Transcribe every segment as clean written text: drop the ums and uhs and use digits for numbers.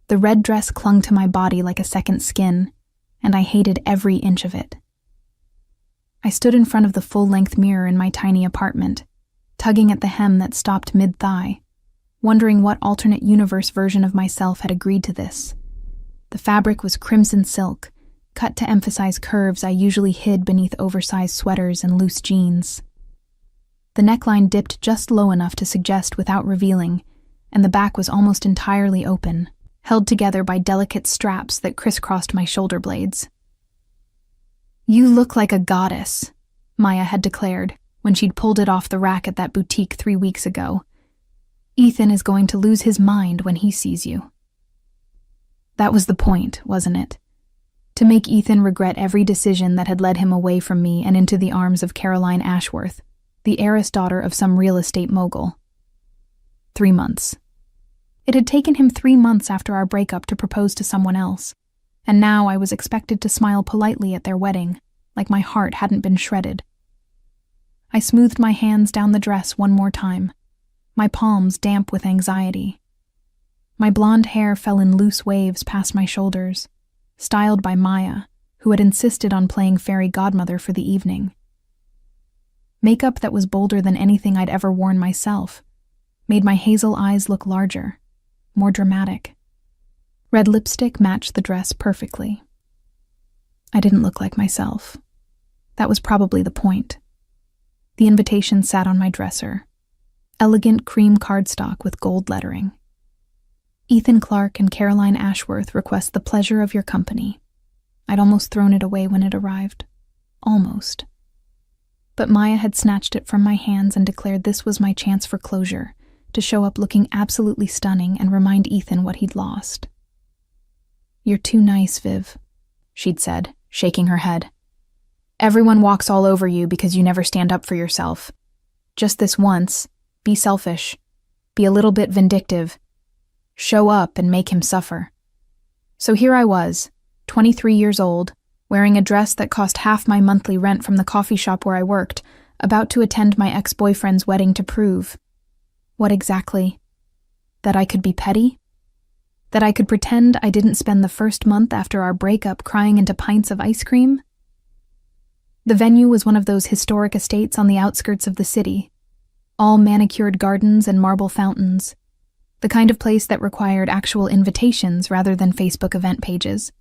The red dress clung to my body like a second skin, and I hated every inch of it. I stood in front of the full-length mirror in my tiny apartment, tugging at the hem that stopped mid-thigh, wondering what alternate universe version of myself had agreed to this. The fabric was crimson silk, cut to emphasize curves I usually hid beneath oversized sweaters and loose jeans. The neckline dipped just low enough to suggest without revealing, and the back was almost entirely open, held together by delicate straps that crisscrossed my shoulder blades. "You look like a goddess," Maya had declared when she'd pulled it off the rack at that boutique 3 weeks ago. "Ethan is going to lose his mind when he sees you." That was the point, wasn't it? To make Ethan regret every decision that had led him away from me and into the arms of Caroline Ashworth, the heiress daughter of some real estate mogul. 3 months. It had taken him 3 months after our breakup to propose to someone else, and now I was expected to smile politely at their wedding, like my heart hadn't been shredded. I smoothed my hands down the dress one more time, my palms damp with anxiety. My blonde hair fell in loose waves past my shoulders, styled by Maya, who had insisted on playing fairy godmother for the evening. Makeup that was bolder than anything I'd ever worn myself made my hazel eyes look larger, more dramatic. Red lipstick matched the dress perfectly. I didn't look like myself. That was probably the point. The invitation sat on my dresser. Elegant cream cardstock with gold lettering. "Ethan Clark and Caroline Ashworth request the pleasure of your company." I'd almost thrown it away when it arrived. Almost. But Maya had snatched it from my hands and declared this was my chance for closure, to show up looking absolutely stunning and remind Ethan what he'd lost. "You're too nice, Viv," she'd said, shaking her head. "Everyone walks all over you because you never stand up for yourself. Just this once, be selfish, be a little bit vindictive, show up and make him suffer." So here I was, 23 years old, wearing a dress that cost half my monthly rent from the coffee shop where I worked, about to attend my ex-boyfriend's wedding to prove. What exactly? That I could be petty? That I could pretend I didn't spend the first month after our breakup crying into pints of ice cream? The venue was one of those historic estates on the outskirts of the city, all manicured gardens and marble fountains, the kind of place that required actual invitations rather than Facebook event pages.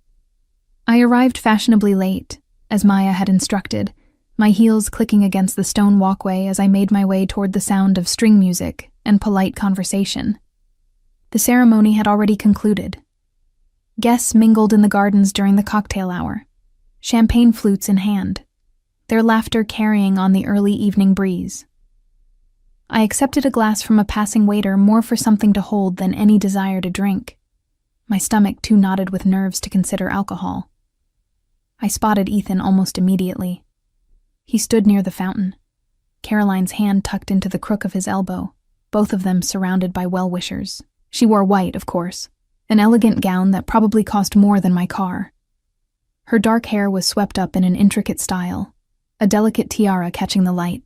I arrived fashionably late, as Maya had instructed, my heels clicking against the stone walkway as I made my way toward the sound of string music and polite conversation. The ceremony had already concluded. Guests mingled in the gardens during the cocktail hour, champagne flutes in hand, their laughter carrying on the early evening breeze. I accepted a glass from a passing waiter more for something to hold than any desire to drink, my stomach too knotted with nerves to consider alcohol. I spotted Ethan almost immediately. He stood near the fountain, Caroline's hand tucked into the crook of his elbow, both of them surrounded by well-wishers. She wore white, of course, an elegant gown that probably cost more than my car. Her dark hair was swept up in an intricate style, a delicate tiara catching the light.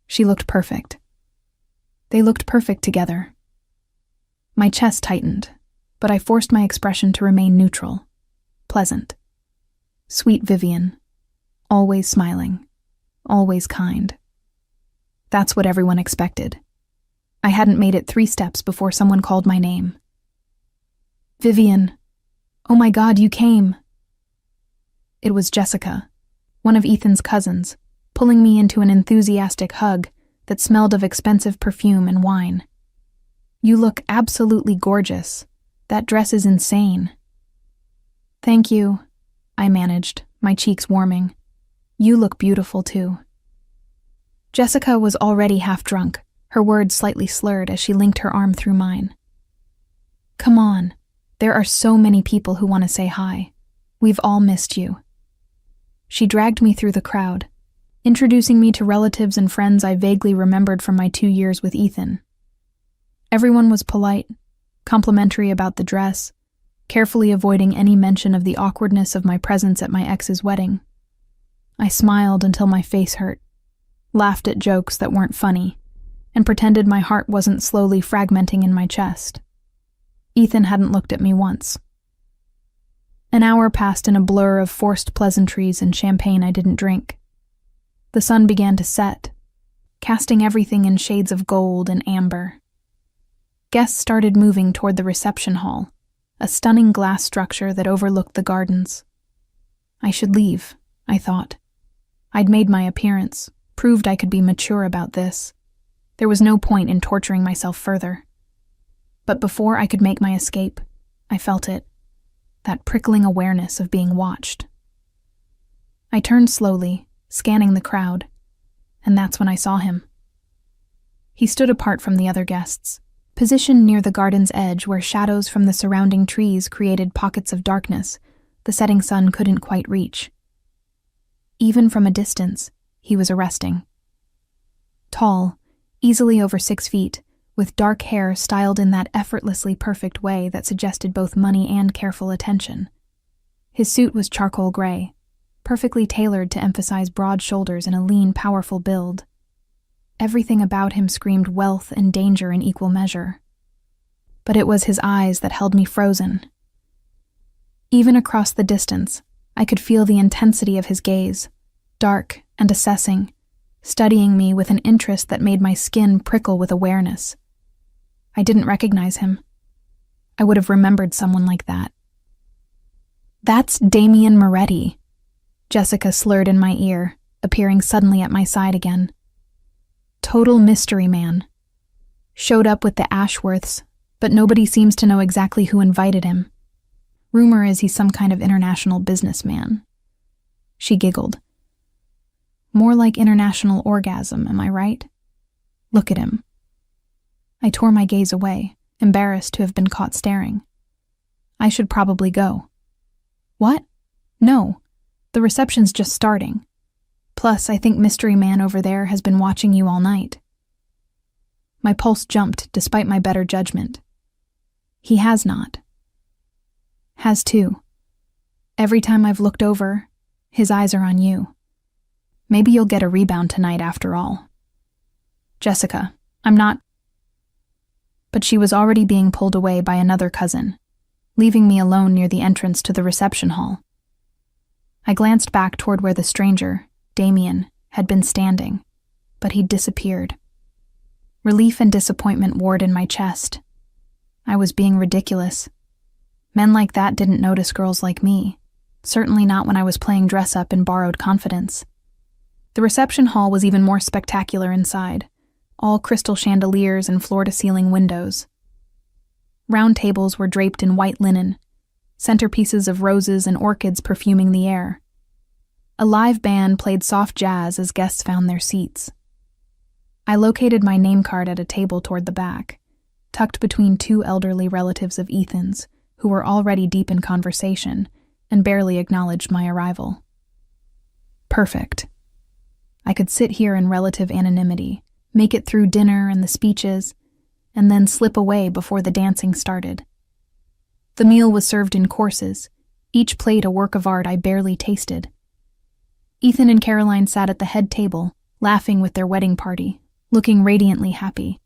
She looked perfect. They looked perfect together. My chest tightened, but I forced my expression to remain neutral, pleasant. Sweet Vivian, always smiling, always kind. That's what everyone expected. I hadn't made it 3 steps before someone called my name. "Vivian, oh my God, you came." It was Jessica, one of Ethan's cousins, pulling me into an enthusiastic hug that smelled of expensive perfume and wine. "You look absolutely gorgeous. That dress is insane." "Thank you," I managed, my cheeks warming. "You look beautiful too." Jessica was already half drunk, her words slightly slurred as she linked her arm through mine. "Come on, there are so many people who want to say hi. We've all missed you." She dragged me through the crowd, introducing me to relatives and friends I vaguely remembered from my 2 years with Ethan. Everyone was polite, complimentary about the dress, carefully avoiding any mention of the awkwardness of my presence at my ex's wedding. I smiled until my face hurt, laughed at jokes that weren't funny, and pretended my heart wasn't slowly fragmenting in my chest. Ethan hadn't looked at me once. An hour passed in a blur of forced pleasantries and champagne I didn't drink. The sun began to set, casting everything in shades of gold and amber. Guests started moving toward the reception hall, a stunning glass structure that overlooked the gardens. I should leave, I thought. I'd made my appearance, proved I could be mature about this. There was no point in torturing myself further. But before I could make my escape, I felt it, that prickling awareness of being watched. I turned slowly, scanning the crowd, and that's when I saw him. He stood apart from the other guests, positioned near the garden's edge where shadows from the surrounding trees created pockets of darkness the setting sun couldn't quite reach. Even from a distance, he was arresting. Tall, easily over 6 feet, with dark hair styled in that effortlessly perfect way that suggested both money and careful attention. His suit was charcoal gray, perfectly tailored to emphasize broad shoulders and a lean, powerful build. Everything about him screamed wealth and danger in equal measure. But it was his eyes that held me frozen. Even across the distance, I could feel the intensity of his gaze, dark and assessing, studying me with an interest that made my skin prickle with awareness. I didn't recognize him. I would have remembered someone like that. "That's Damien Moretti," Jessica slurred in my ear, appearing suddenly at my side again. "Total mystery man. Showed up with the Ashworths, but nobody seems to know exactly who invited him. Rumor is he's some kind of international businessman." She giggled. "More like international orgasm, am I right? Look at him." I tore my gaze away, embarrassed to have been caught staring. I should probably go. "What? No, the reception's just starting. Plus, I think Mystery Man over there has been watching you all night." My pulse jumped despite my better judgment. "He has not." "Has too. Every time I've looked over, his eyes are on you. Maybe you'll get a rebound tonight after all." "Jessica, I'm not—" But she was already being pulled away by another cousin, leaving me alone near the entrance to the reception hall. I glanced back toward where the stranger, Damien, had been standing, but he'd disappeared. Relief and disappointment warred in my chest. I was being ridiculous. Men like that didn't notice girls like me, certainly not when I was playing dress-up in borrowed confidence. The reception hall was even more spectacular inside, all crystal chandeliers and floor-to-ceiling windows. Round tables were draped in white linen, centerpieces of roses and orchids perfuming the air. A live band played soft jazz as guests found their seats. I located my name card at a table toward the back, tucked between 2 elderly relatives of Ethan's, who were already deep in conversation and barely acknowledged my arrival. Perfect. I could sit here in relative anonymity, make it through dinner and the speeches, and then slip away before the dancing started. The meal was served in courses, each plate a work of art I barely tasted. Ethan and Caroline sat at the head table, laughing with their wedding party, looking radiantly happy.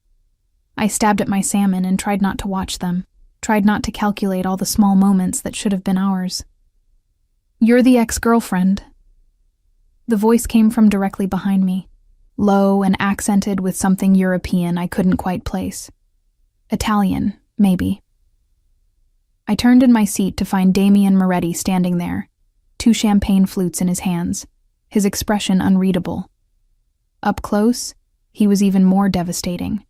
I stabbed at my salmon and tried not to watch them, tried not to calculate all the small moments that should have been ours. "You're the ex-girlfriend." The voice came from directly behind me, low and accented with something European I couldn't quite place. Italian, maybe. I turned in my seat to find Damien Moretti standing there, 2 champagne flutes in his hands, his expression unreadable. Up close, he was even more devastating.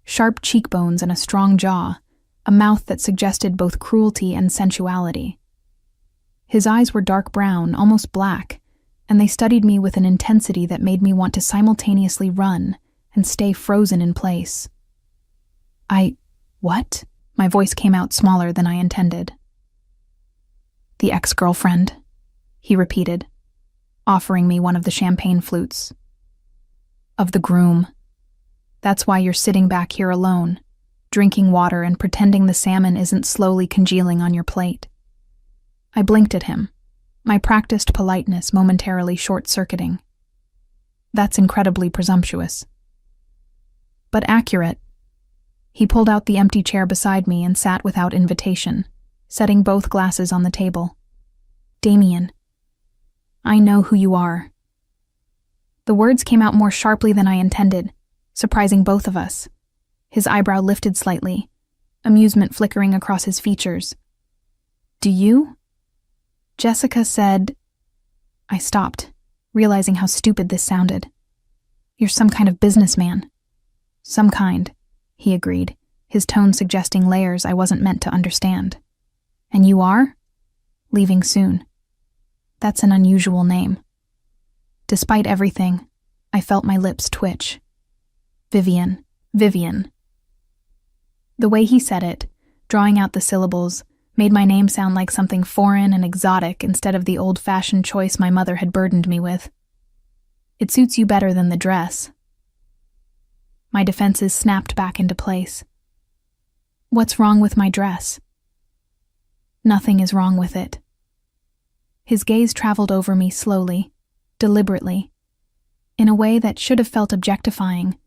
Sharp cheekbones and a strong jaw, a mouth that suggested both cruelty and sensuality. His eyes were dark brown, almost black, and they studied me with an intensity that made me want to simultaneously run and stay frozen in place. What? My voice came out smaller than I intended. "The ex-girlfriend," he repeated, offering me one of the champagne flutes. "Of the groom. That's why you're sitting back here alone, drinking water and pretending the salmon isn't slowly congealing on your plate." I blinked at him, my practiced politeness momentarily short-circuiting. That's incredibly presumptuous. But accurate. He pulled out the empty chair beside me and sat without invitation, setting both glasses on the table. Damien, I know who you are. The words came out more sharply than I intended, surprising both of us. His eyebrow lifted slightly, amusement flickering across his features. Do you? Jessica said... I stopped, realizing how stupid this sounded. You're some kind of businessman. Some kind, he agreed, his tone suggesting layers I wasn't meant to understand. And you are? Leaving soon. That's an unusual name. Despite everything, I felt my lips twitch. Vivian. The way he said it, drawing out the syllables, made my name sound like something foreign and exotic instead of the old-fashioned choice my mother had burdened me with. It suits you better than the dress. My defenses snapped back into place. What's wrong with my dress? Nothing is wrong with it. His gaze traveled over me slowly, deliberately, in a way that should have felt objectifying,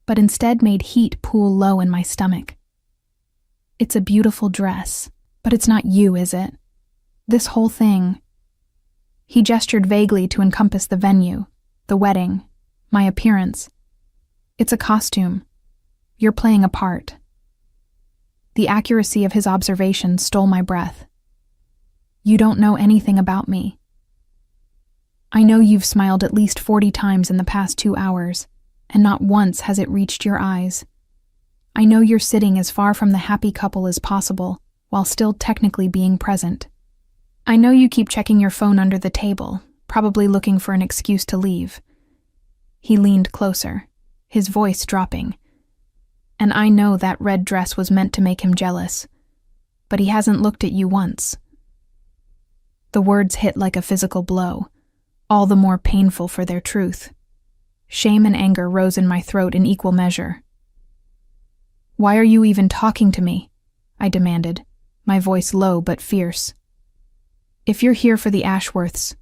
but instead made heat pool low in my stomach. It's a beautiful dress, but it's not you, is it? This whole thing. He gestured vaguely to encompass the venue, the wedding, my appearance. It's a costume. You're playing a part. The accuracy of his observation stole my breath. You don't know anything about me. I know you've smiled at least 40 times in the past 2 hours, and not once has it reached your eyes. I know you're sitting as far from the happy couple as possible, while still technically being present. I know you keep checking your phone under the table, probably looking for an excuse to leave. He leaned closer, his voice dropping. And I know that red dress was meant to make him jealous, but he hasn't looked at you once. The words hit like a physical blow, all the more painful for their truth. Shame and anger rose in my throat in equal measure. Why are you even talking to me? I demanded, my voice low but fierce. If you're here for the Ashworths,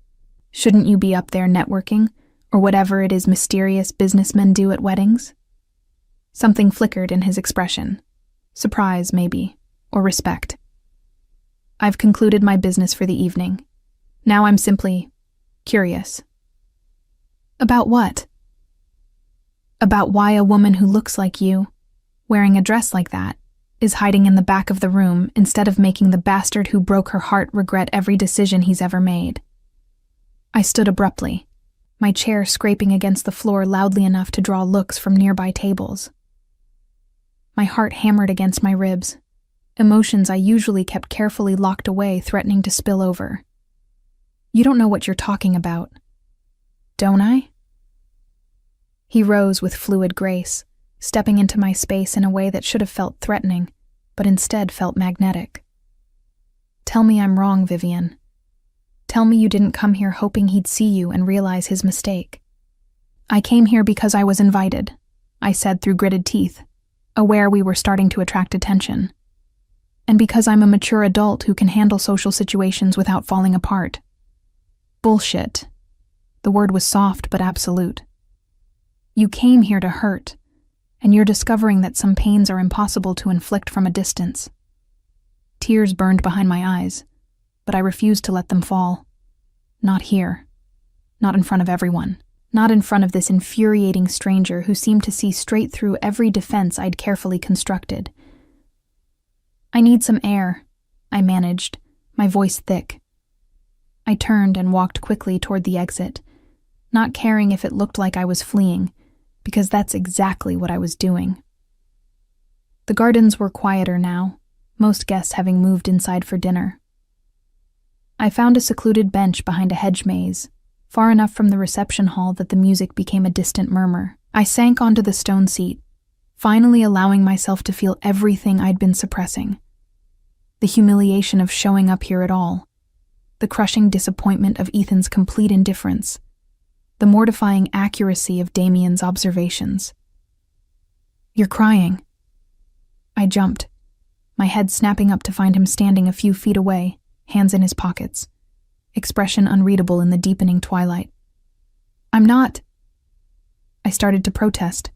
shouldn't you be up there networking, or whatever it is mysterious businessmen do at weddings? Something flickered in his expression. Surprise, maybe, or respect. I've concluded my business for the evening. Now I'm simply curious. About what? About why a woman who looks like you, wearing a dress like that, is hiding in the back of the room instead of making the bastard who broke her heart regret every decision he's ever made. I stood abruptly, my chair scraping against the floor loudly enough to draw looks from nearby tables. My heart hammered against my ribs, emotions I usually kept carefully locked away threatening to spill over. You don't know what you're talking about. Don't I? He rose with fluid grace, stepping into my space in a way that should have felt threatening, but instead felt magnetic. Tell me I'm wrong, Vivian. Tell me you didn't come here hoping he'd see you and realize his mistake. I came here because I was invited, I said through gritted teeth, aware we were starting to attract attention. And because I'm a mature adult who can handle social situations without falling apart. Bullshit. The word was soft but absolute. You came here to hurt, and you're discovering that some pains are impossible to inflict from a distance. Tears burned behind my eyes, but I refused to let them fall. Not here. Not in front of everyone. Not in front of this infuriating stranger who seemed to see straight through every defense I'd carefully constructed. I need some air, I managed, my voice thick. I turned and walked quickly toward the exit, not caring if it looked like I was fleeing, because that's exactly what I was doing. The gardens were quieter now, most guests having moved inside for dinner. I found a secluded bench behind a hedge maze, far enough from the reception hall that the music became a distant murmur. I sank onto the stone seat, finally allowing myself to feel everything I'd been suppressing. The humiliation of showing up here at all, the crushing disappointment of Ethan's complete indifference, the mortifying accuracy of Damien's observations. You're crying. I jumped, my head snapping up to find him standing a few feet away, hands in his pockets, expression unreadable in the deepening twilight. I'm not. I started to protest,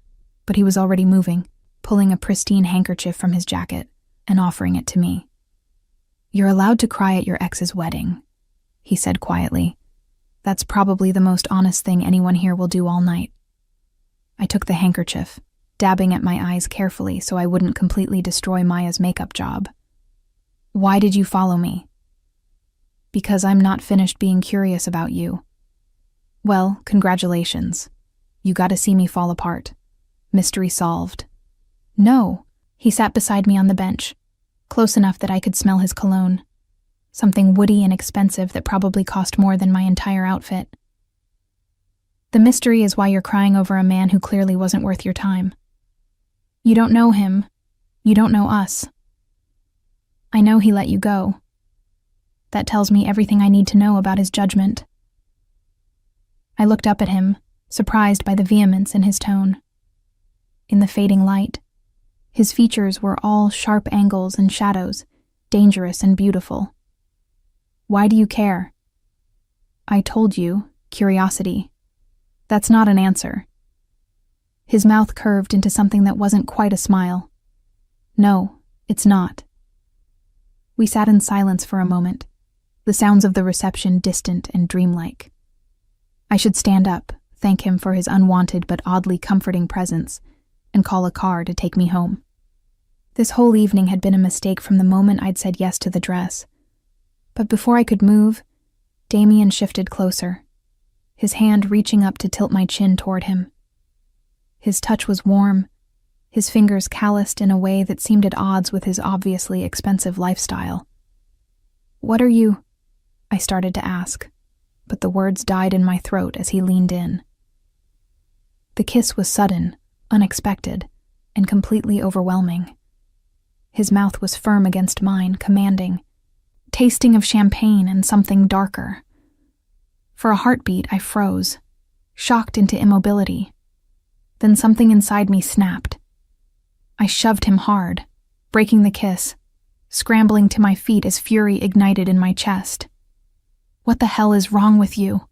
but he was already moving, pulling a pristine handkerchief from his jacket and offering it to me. "You're allowed to cry at your ex's wedding," he said quietly. "That's probably the most honest thing anyone here will do all night." I took the handkerchief, dabbing at my eyes carefully so I wouldn't completely destroy Maya's makeup job. "Why did you follow me?" "Because I'm not finished being curious about you." "Well, congratulations. You got to see me fall apart. Mystery solved." "No." He sat beside me on the bench, close enough that I could smell his cologne. Something woody and expensive that probably cost more than my entire outfit. "The mystery is why you're crying over a man who clearly wasn't worth your time. You don't know him. You don't know us. I know he let you go. That tells me everything I need to know about his judgment." I looked up at him, surprised by the vehemence in his tone. In the fading light, his features were all sharp angles and shadows, dangerous and beautiful. "Why do you care?" "I told you, curiosity. That's not an answer." His mouth curved into something that wasn't quite a smile. "No, it's not." We sat in silence for a moment, the sounds of the reception distant and dreamlike. I should stand up, thank him for his unwanted but oddly comforting presence, and call a car to take me home. This whole evening had been a mistake from the moment I'd said yes to the dress. But before I could move, Damien shifted closer, his hand reaching up to tilt my chin toward him. His touch was warm, his fingers calloused in a way that seemed at odds with his obviously expensive lifestyle. "What are you?" I started to ask, but the words died in my throat as he leaned in. The kiss was sudden, unexpected, and completely overwhelming. His mouth was firm against mine, commanding, tasting of champagne and something darker. For a heartbeat, I froze, shocked into immobility. Then something inside me snapped. I shoved him hard, breaking the kiss, scrambling to my feet as fury ignited in my chest. "What the hell is wrong with you?"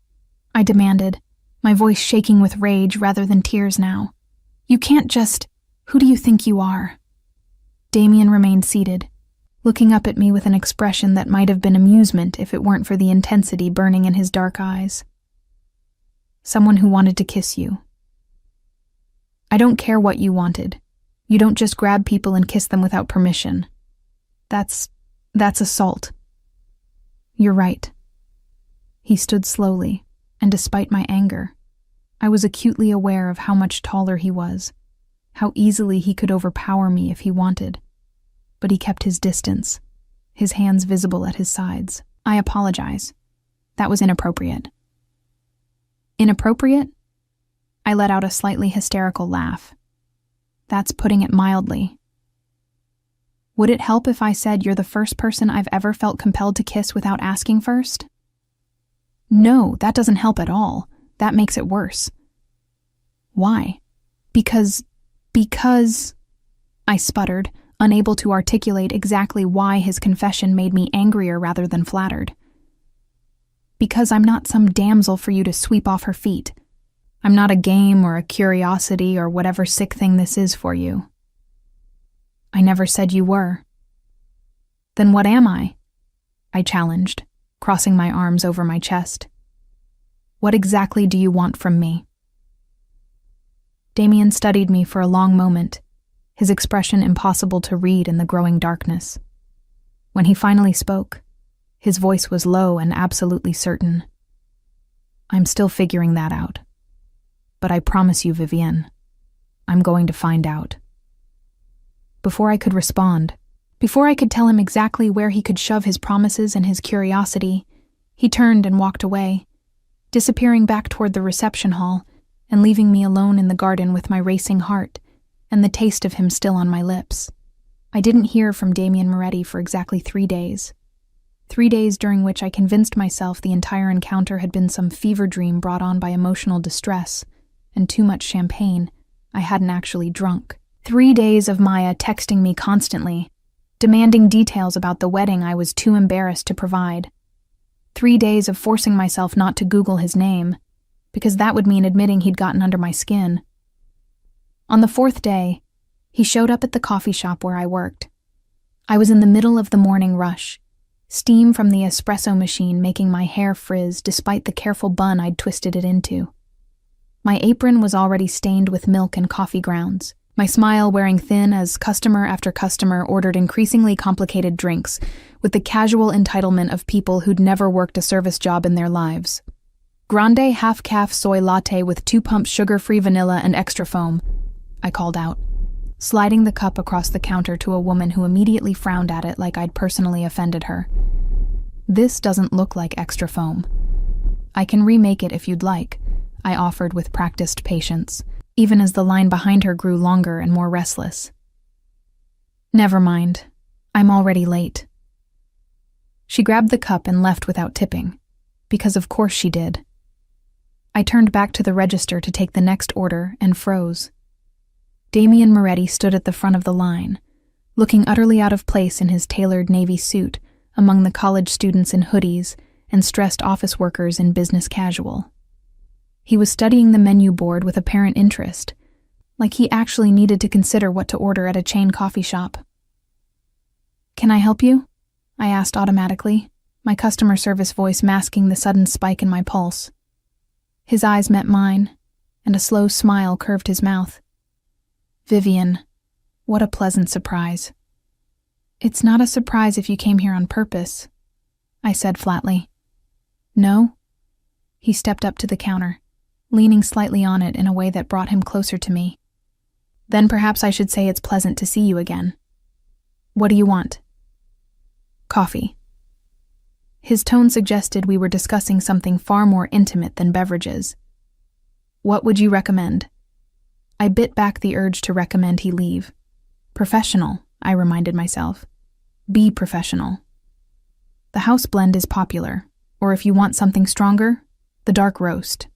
I demanded, my voice shaking with rage rather than tears now. "You can't just... Who do you think you are?" Damien remained seated, looking up at me with an expression that might have been amusement if it weren't for the intensity burning in his dark eyes. "Someone who wanted to kiss you." "I don't care what you wanted. You don't just grab people and kiss them without permission. That's assault." "You're right." He stood slowly, and despite my anger, I was acutely aware of how much taller he was, how easily he could overpower me if he wanted. But he kept his distance, his hands visible at his sides. "I apologize. That was inappropriate." "Inappropriate?" I let out a slightly hysterical laugh. "That's putting it mildly." "Would it help if I said you're the first person I've ever felt compelled to kiss without asking first?" "No, that doesn't help at all. That makes it worse." "Why?" Because, I sputtered, unable to articulate exactly why his confession made me angrier rather than flattered. "Because I'm not some damsel for you to sweep off her feet. I'm not a game or a curiosity or whatever sick thing this is for you." "I never said you were." "Then what am I?" I challenged, crossing my arms over my chest. "What exactly do you want from me?" Damien studied me for a long moment, his expression impossible to read in the growing darkness. When he finally spoke, his voice was low and absolutely certain. "I'm still figuring that out. But I promise you, Vivienne, I'm going to find out." Before I could respond, before I could tell him exactly where he could shove his promises and his curiosity, he turned and walked away, disappearing back toward the reception hall and leaving me alone in the garden with my racing heart and the taste of him still on my lips. I didn't hear from Damien Moretti for exactly 3 days. 3 days during which I convinced myself the entire encounter had been some fever dream brought on by emotional distress and too much champagne I hadn't actually drunk. 3 days of Maya texting me constantly, demanding details about the wedding I was too embarrassed to provide. 3 days of forcing myself not to Google his name, because that would mean admitting he'd gotten under my skin. On the 4th day, He showed up at the coffee shop where I worked. I was in the middle of the morning rush, steam from the espresso machine making my hair frizz despite the careful bun I'd twisted it into. My apron was already stained with milk and coffee grounds, my smile wearing thin as customer after customer ordered increasingly complicated drinks with the casual entitlement of people who'd never worked a service job in their lives. Grande half-calf soy latte with 2 pumps sugar-free vanilla and extra foam, I called out, sliding the cup across the counter to a woman who immediately frowned at it like I'd personally offended her. This doesn't look like extra foam. I can remake it if you'd like, I offered with practiced patience, even as the line behind her grew longer and more restless. Never mind. I'm already late. She grabbed the cup and left without tipping, because of course she did. I turned back to the register to take the next order and froze. Damien Moretti stood at the front of the line, looking utterly out of place in his tailored navy suit among the college students in hoodies and stressed office workers in business casual. He was studying the menu board with apparent interest, like he actually needed to consider what to order at a chain coffee shop. "Can I help you?" I asked automatically, my customer service voice masking the sudden spike in my pulse. His eyes met mine, and a slow smile curved his mouth. "Vivian, what a pleasant surprise." "It's not a surprise if you came here on purpose," I said flatly. "No?" He stepped up to the counter, leaning slightly on it in a way that brought him closer to me. "Then perhaps I should say it's pleasant to see you again. What do you want?" "Coffee." His tone suggested we were discussing something far more intimate than beverages. "What would you recommend?" I bit back the urge to recommend he leave. "Professional," I reminded myself. "Be professional. The house blend is popular, or if you want something stronger, the dark roast."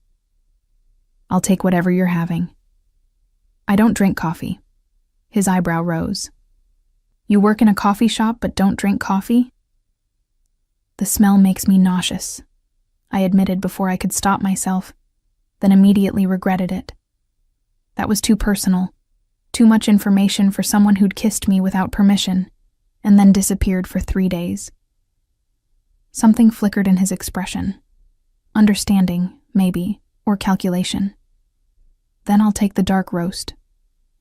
"I'll take whatever you're having." "I don't drink coffee." His eyebrow rose. "You work in a coffee shop but don't drink coffee?" "The smell makes me nauseous," I admitted before I could stop myself, then immediately regretted it. That was too personal, too much information for someone who'd kissed me without permission, and then disappeared for 3 days. Something flickered in his expression. Understanding, maybe, or calculation. "Then I'll take the dark roast.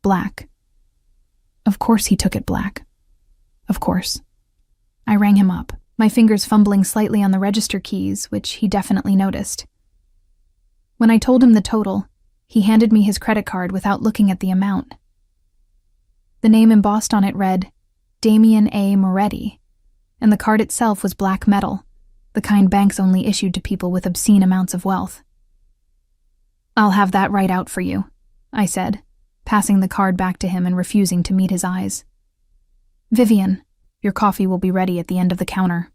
Black." Of course he took it black. Of course. I rang him up, my fingers fumbling slightly on the register keys, which he definitely noticed. When I told him the total, he handed me his credit card without looking at the amount. The name embossed on it read, Damien A. Moretti, and the card itself was black metal, the kind banks only issued to people with obscene amounts of wealth. "I'll have that right out for you," I said, passing the card back to him and refusing to meet his eyes. "Vivian, your coffee will be ready at the end of the counter."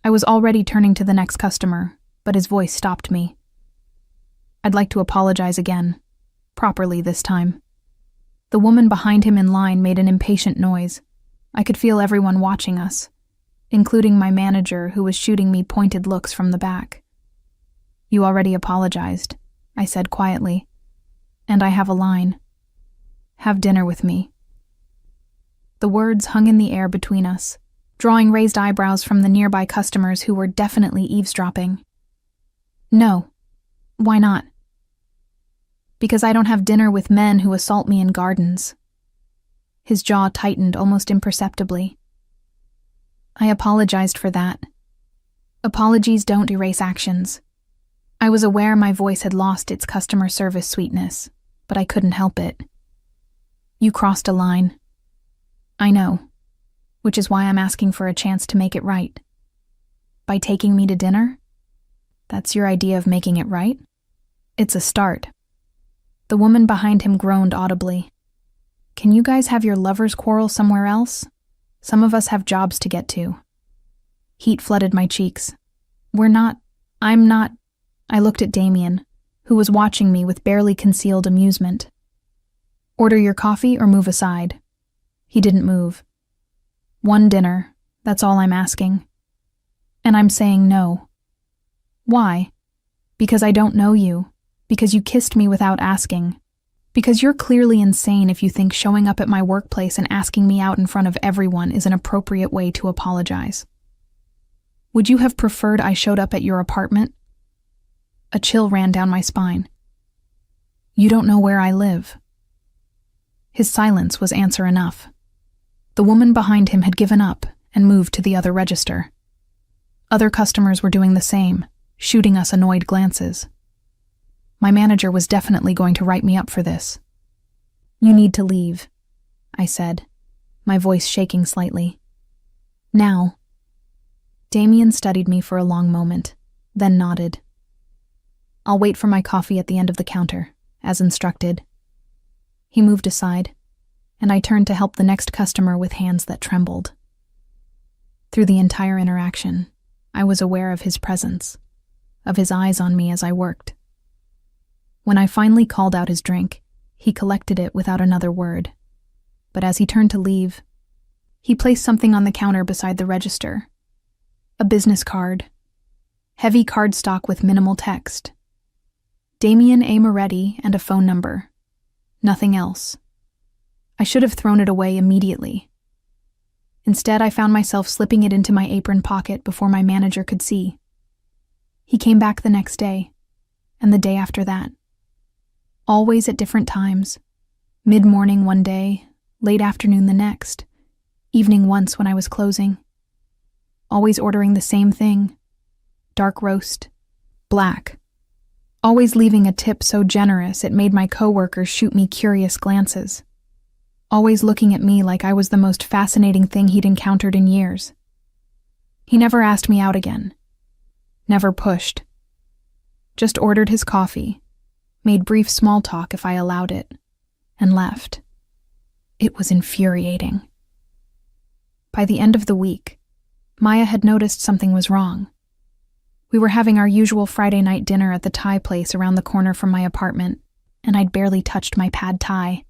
I was already turning to the next customer, but his voice stopped me. "I'd like to apologize again, properly this time." The woman behind him in line made an impatient noise. I could feel everyone watching us, including my manager who was shooting me pointed looks from the back. "You already apologized," I said quietly. "And I have a line. Have dinner with me." The words hung in the air between us, drawing raised eyebrows from the nearby customers who were definitely eavesdropping. "No. Why not?" "Because I don't have dinner with men who assault me in gardens." His jaw tightened almost imperceptibly. I apologized for that. Apologies don't erase actions. I was aware my voice had lost its customer service sweetness, but I couldn't help it. "You crossed a line." "I know, which is why I'm asking for a chance to make it right." "By taking me to dinner?" "That's your idea of making it right?" "It's a start." The woman behind him groaned audibly. "Can you guys have your lovers' quarrel somewhere else? Some of us have jobs to get to." Heat flooded my cheeks. I'm not. I looked at Damien, who was watching me with barely concealed amusement. "Order your coffee or move aside." He didn't move. "One dinner, that's all I'm asking." And I'm saying no. "Why?" "Because I don't know you. Because you kissed me without asking. Because you're clearly insane if you think showing up at my workplace and asking me out in front of everyone is an appropriate way to apologize. Would you have preferred I showed up at your apartment? A chill ran down my spine. You don't know where I live. His silence was answer enough. The woman behind him had given up and moved to the other register. Other customers were doing the same, shooting us annoyed glances. My manager was definitely going to write me up for this. You need to leave, I said, my voice shaking slightly. Now. Damien studied me for a long moment, then nodded. I'll wait for my coffee at the end of the counter, as instructed. He moved aside, and I turned to help the next customer with hands that trembled. Through the entire interaction, I was aware of his presence, of his eyes on me as I worked. When I finally called out his drink, he collected it without another word. But as he turned to leave, he placed something on the counter beside the register. A business card. Heavy cardstock with minimal text. Damien A. Moretti and a phone number. Nothing else. I should have thrown it away immediately. Instead, I found myself slipping it into my apron pocket before my manager could see. He came back the next day, and the day after that. Always at different times. Mid-morning one day, late afternoon the next, evening once when I was closing. Always ordering the same thing. Dark roast. Black. Always leaving a tip so generous it made my coworkers shoot me curious glances. Always looking at me like I was the most fascinating thing he'd encountered in years. He never asked me out again. Never pushed. Just ordered his coffee, made brief small talk if I allowed it, and left. It was infuriating. By the end of the week, Maya had noticed something was wrong. We were having our usual Friday night dinner at the Thai place around the corner from my apartment, and I'd barely touched my pad Thai.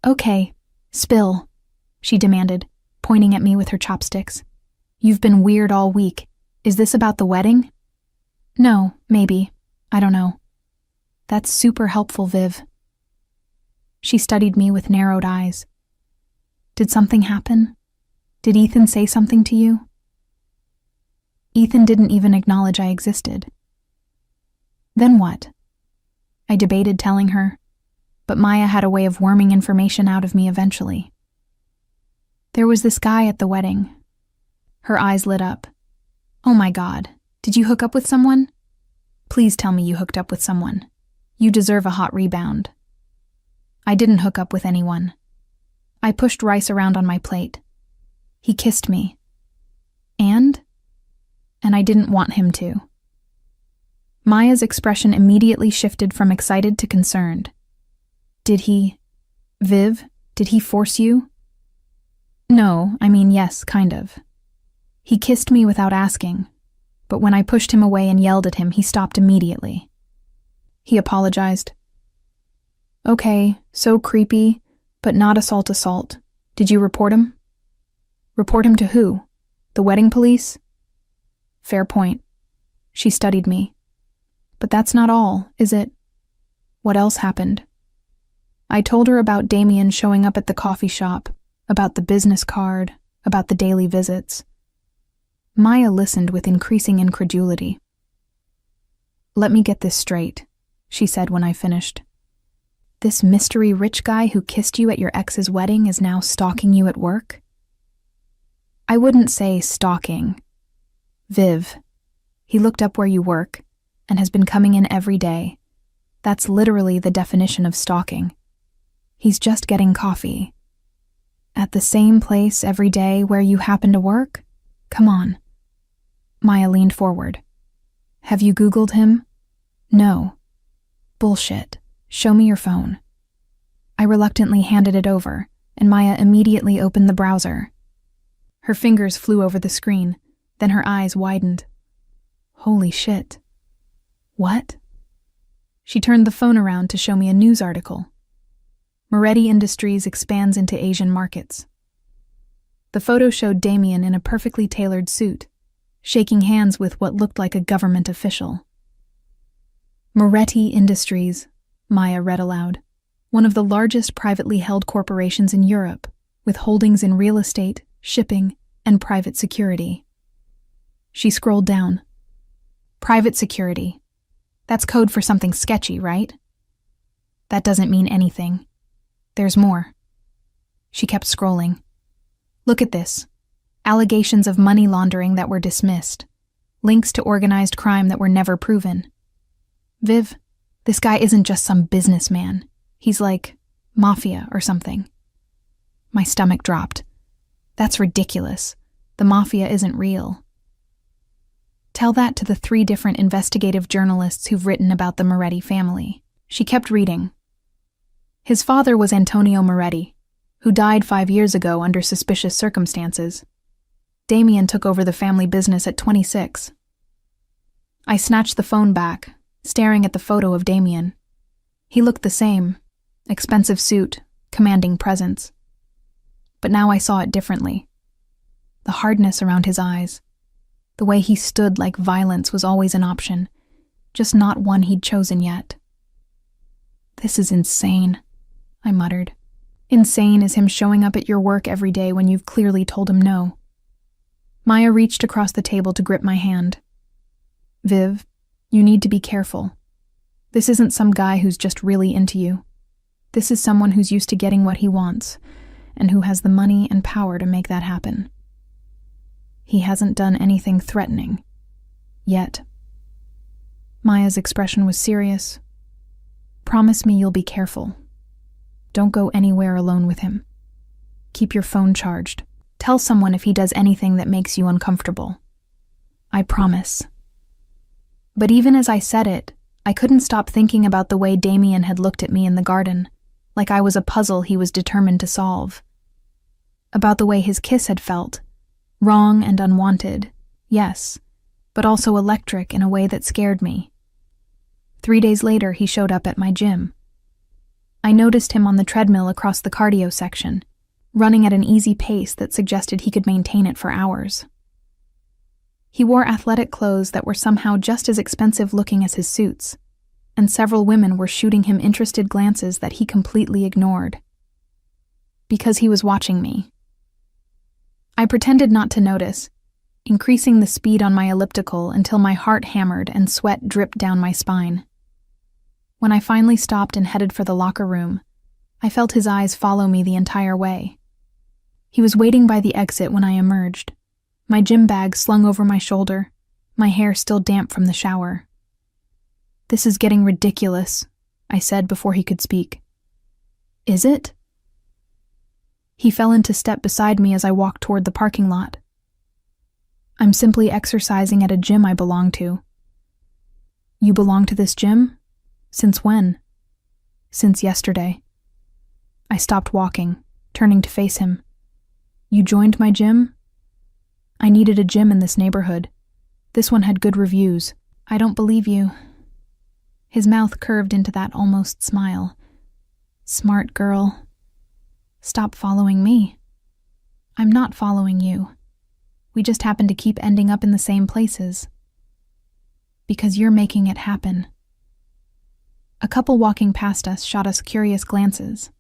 Okay, spill, she demanded, pointing at me with her chopsticks. You've been weird all week. Is this about the wedding? No, maybe. I don't know. That's super helpful, Viv. She studied me with narrowed eyes. Did something happen? Did Ethan say something to you? Ethan didn't even acknowledge I existed. Then what? I debated telling her, but Maya had a way of worming information out of me eventually. There was this guy at the wedding. Her eyes lit up. Oh my God, did you hook up with someone? Please tell me you hooked up with someone. You deserve a hot rebound. I didn't hook up with anyone. I pushed rice around on my plate. He kissed me. And I didn't want him to. Maya's expression immediately shifted from excited to concerned. Did he... Viv, did he force you? No, I mean yes, kind of. He kissed me without asking, but when I pushed him away and yelled at him, he stopped immediately. He apologized. Okay, so creepy, but not assault. Did you report him? Report him to who? The wedding police? Fair point. She studied me. But that's not all, is it? What else happened? I told her about Damien showing up at the coffee shop, about the business card, about the daily visits. Maya listened with increasing incredulity. Let me get this straight, she said when I finished. This mystery rich guy who kissed you at your ex's wedding is now stalking you at work? I wouldn't say stalking. Viv, he looked up where you work and has been coming in every day. That's literally the definition of stalking. He's just getting coffee. At the same place every day where you happen to work? Come on. Maya leaned forward. Have you Googled him? No. Bullshit. Show me your phone. I reluctantly handed it over, and Maya immediately opened the browser. Her fingers flew over the screen, then her eyes widened. Holy shit. What? She turned the phone around to show me a news article. Moretti Industries expands into Asian markets. The photo showed Damien in a perfectly tailored suit, shaking hands with what looked like a government official. Moretti Industries. Maya read aloud. One of the largest privately held corporations in Europe, with holdings in real estate, shipping, and private security. She scrolled down. Private security. That's code for something sketchy, right? That doesn't mean anything. There's more. She kept scrolling. Look at this. Allegations of money laundering that were dismissed. Links to organized crime that were never proven. Viv, this guy isn't just some businessman. He's like Mafia or something. My stomach dropped. That's ridiculous. The Mafia isn't real. Tell that to the 3 different investigative journalists who've written about the Moretti family. She kept reading. His father was Antonio Moretti, who died 5 years ago under suspicious circumstances. Damien took over the family business at 26. I snatched the phone back, staring at the photo of Damien. He looked the same, expensive suit, commanding presence. But now I saw it differently. The hardness around his eyes. The way he stood like violence was always an option, just not one he'd chosen yet. This is insane, I muttered. Insane is him showing up at your work every day when you've clearly told him no. Maya reached across the table to grip my hand. Viv, you need to be careful. This isn't some guy who's just really into you. This is someone who's used to getting what he wants, and who has the money and power to make that happen. He hasn't done anything threatening. Yet. Maya's expression was serious. Promise me you'll be careful. Don't go anywhere alone with him. Keep your phone charged. Tell someone if he does anything that makes you uncomfortable. I promise. But even as I said it, I couldn't stop thinking about the way Damien had looked at me in the garden, like I was a puzzle he was determined to solve. About the way his kiss had felt. Wrong and unwanted, yes, but also electric in a way that scared me. 3 days later, he showed up at my gym. I noticed him on the treadmill across the cardio section, running at an easy pace that suggested he could maintain it for hours. He wore athletic clothes that were somehow just as expensive looking as his suits, and several women were shooting him interested glances that he completely ignored. Because he was watching me. I pretended not to notice, increasing the speed on my elliptical until my heart hammered and sweat dripped down my spine. When I finally stopped and headed for the locker room, I felt his eyes follow me the entire way. He was waiting by the exit when I emerged, my gym bag slung over my shoulder, my hair still damp from the shower. This is getting ridiculous, I said before he could speak. Is it? He fell into step beside me as I walked toward the parking lot. I'm simply exercising at a gym I belong to. You belong to this gym? Since when? Since yesterday. I stopped walking, turning to face him. You joined my gym? I needed a gym in this neighborhood. This one had good reviews. I don't believe you. His mouth curved into that almost smile. Smart girl. Stop following me. I'm not following you. We just happen to keep ending up in the same places. Because you're making it happen. A couple walking past us shot us curious glances.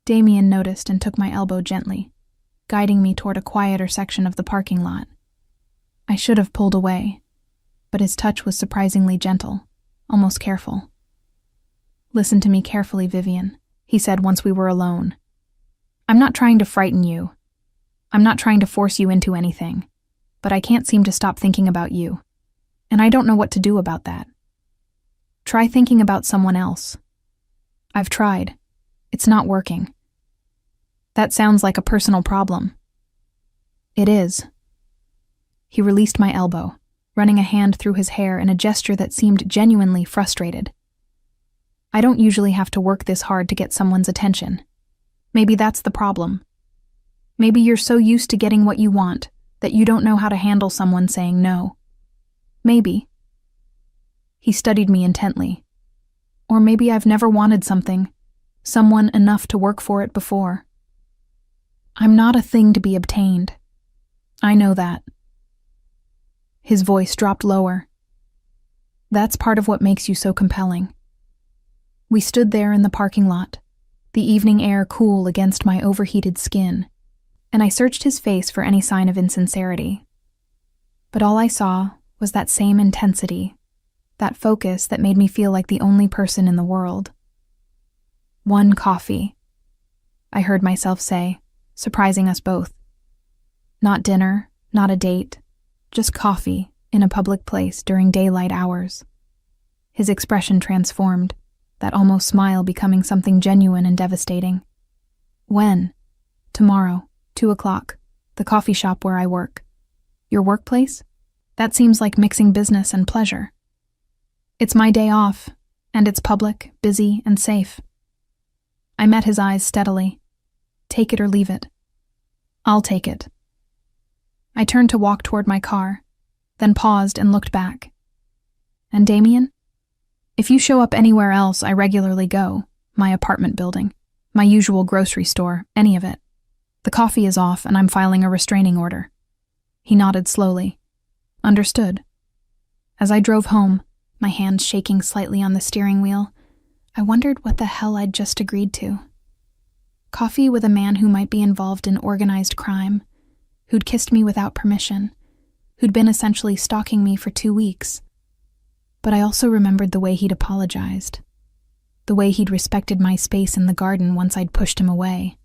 Damien noticed and took my elbow gently, guiding me toward a quieter section of the parking lot. I should have pulled away, but his touch was surprisingly gentle, almost careful. Listen to me carefully, Vivian, he said once we were alone. I'm not trying to frighten you. I'm not trying to force you into anything, but I can't seem to stop thinking about you, and I don't know what to do about that. Try thinking about someone else. I've tried. It's not working. That sounds like a personal problem. It is. He released my elbow, running a hand through his hair in a gesture that seemed genuinely frustrated. I don't usually have to work this hard to get someone's attention. Maybe that's the problem. Maybe you're so used to getting what you want that you don't know how to handle someone saying no. Maybe. He studied me intently. Or maybe I've never wanted something, someone enough to work for it before. I'm not a thing to be obtained. I know that. His voice dropped lower. That's part of what makes you so compelling. We stood there in the parking lot, the evening air cool against my overheated skin, and I searched his face for any sign of insincerity. But all I saw was that same intensity, that focus that made me feel like the only person in the world. "One coffee," I heard myself say, surprising us both. Not dinner, not a date, just coffee in a public place during daylight hours. His expression transformed, that almost smile becoming something genuine and devastating. "When?" "Tomorrow, 2:00, the coffee shop where I work." "Your workplace? That seems like mixing business and pleasure." "It's my day off, and it's public, busy, and safe." I met his eyes steadily. "Take it or leave it." "I'll take it." I turned to walk toward my car, then paused and looked back. "And Damien? If you show up anywhere else I regularly go, my apartment building, my usual grocery store, any of it, the coffee is off and I'm filing a restraining order." He nodded slowly. "Understood." As I drove home, my hands shaking slightly on the steering wheel, I wondered what the hell I'd just agreed to. Coffee with a man who might be involved in organized crime, who'd kissed me without permission, who'd been essentially stalking me for 2 weeks. But I also remembered the way he'd apologized, the way he'd respected my space in the garden once I'd pushed him away.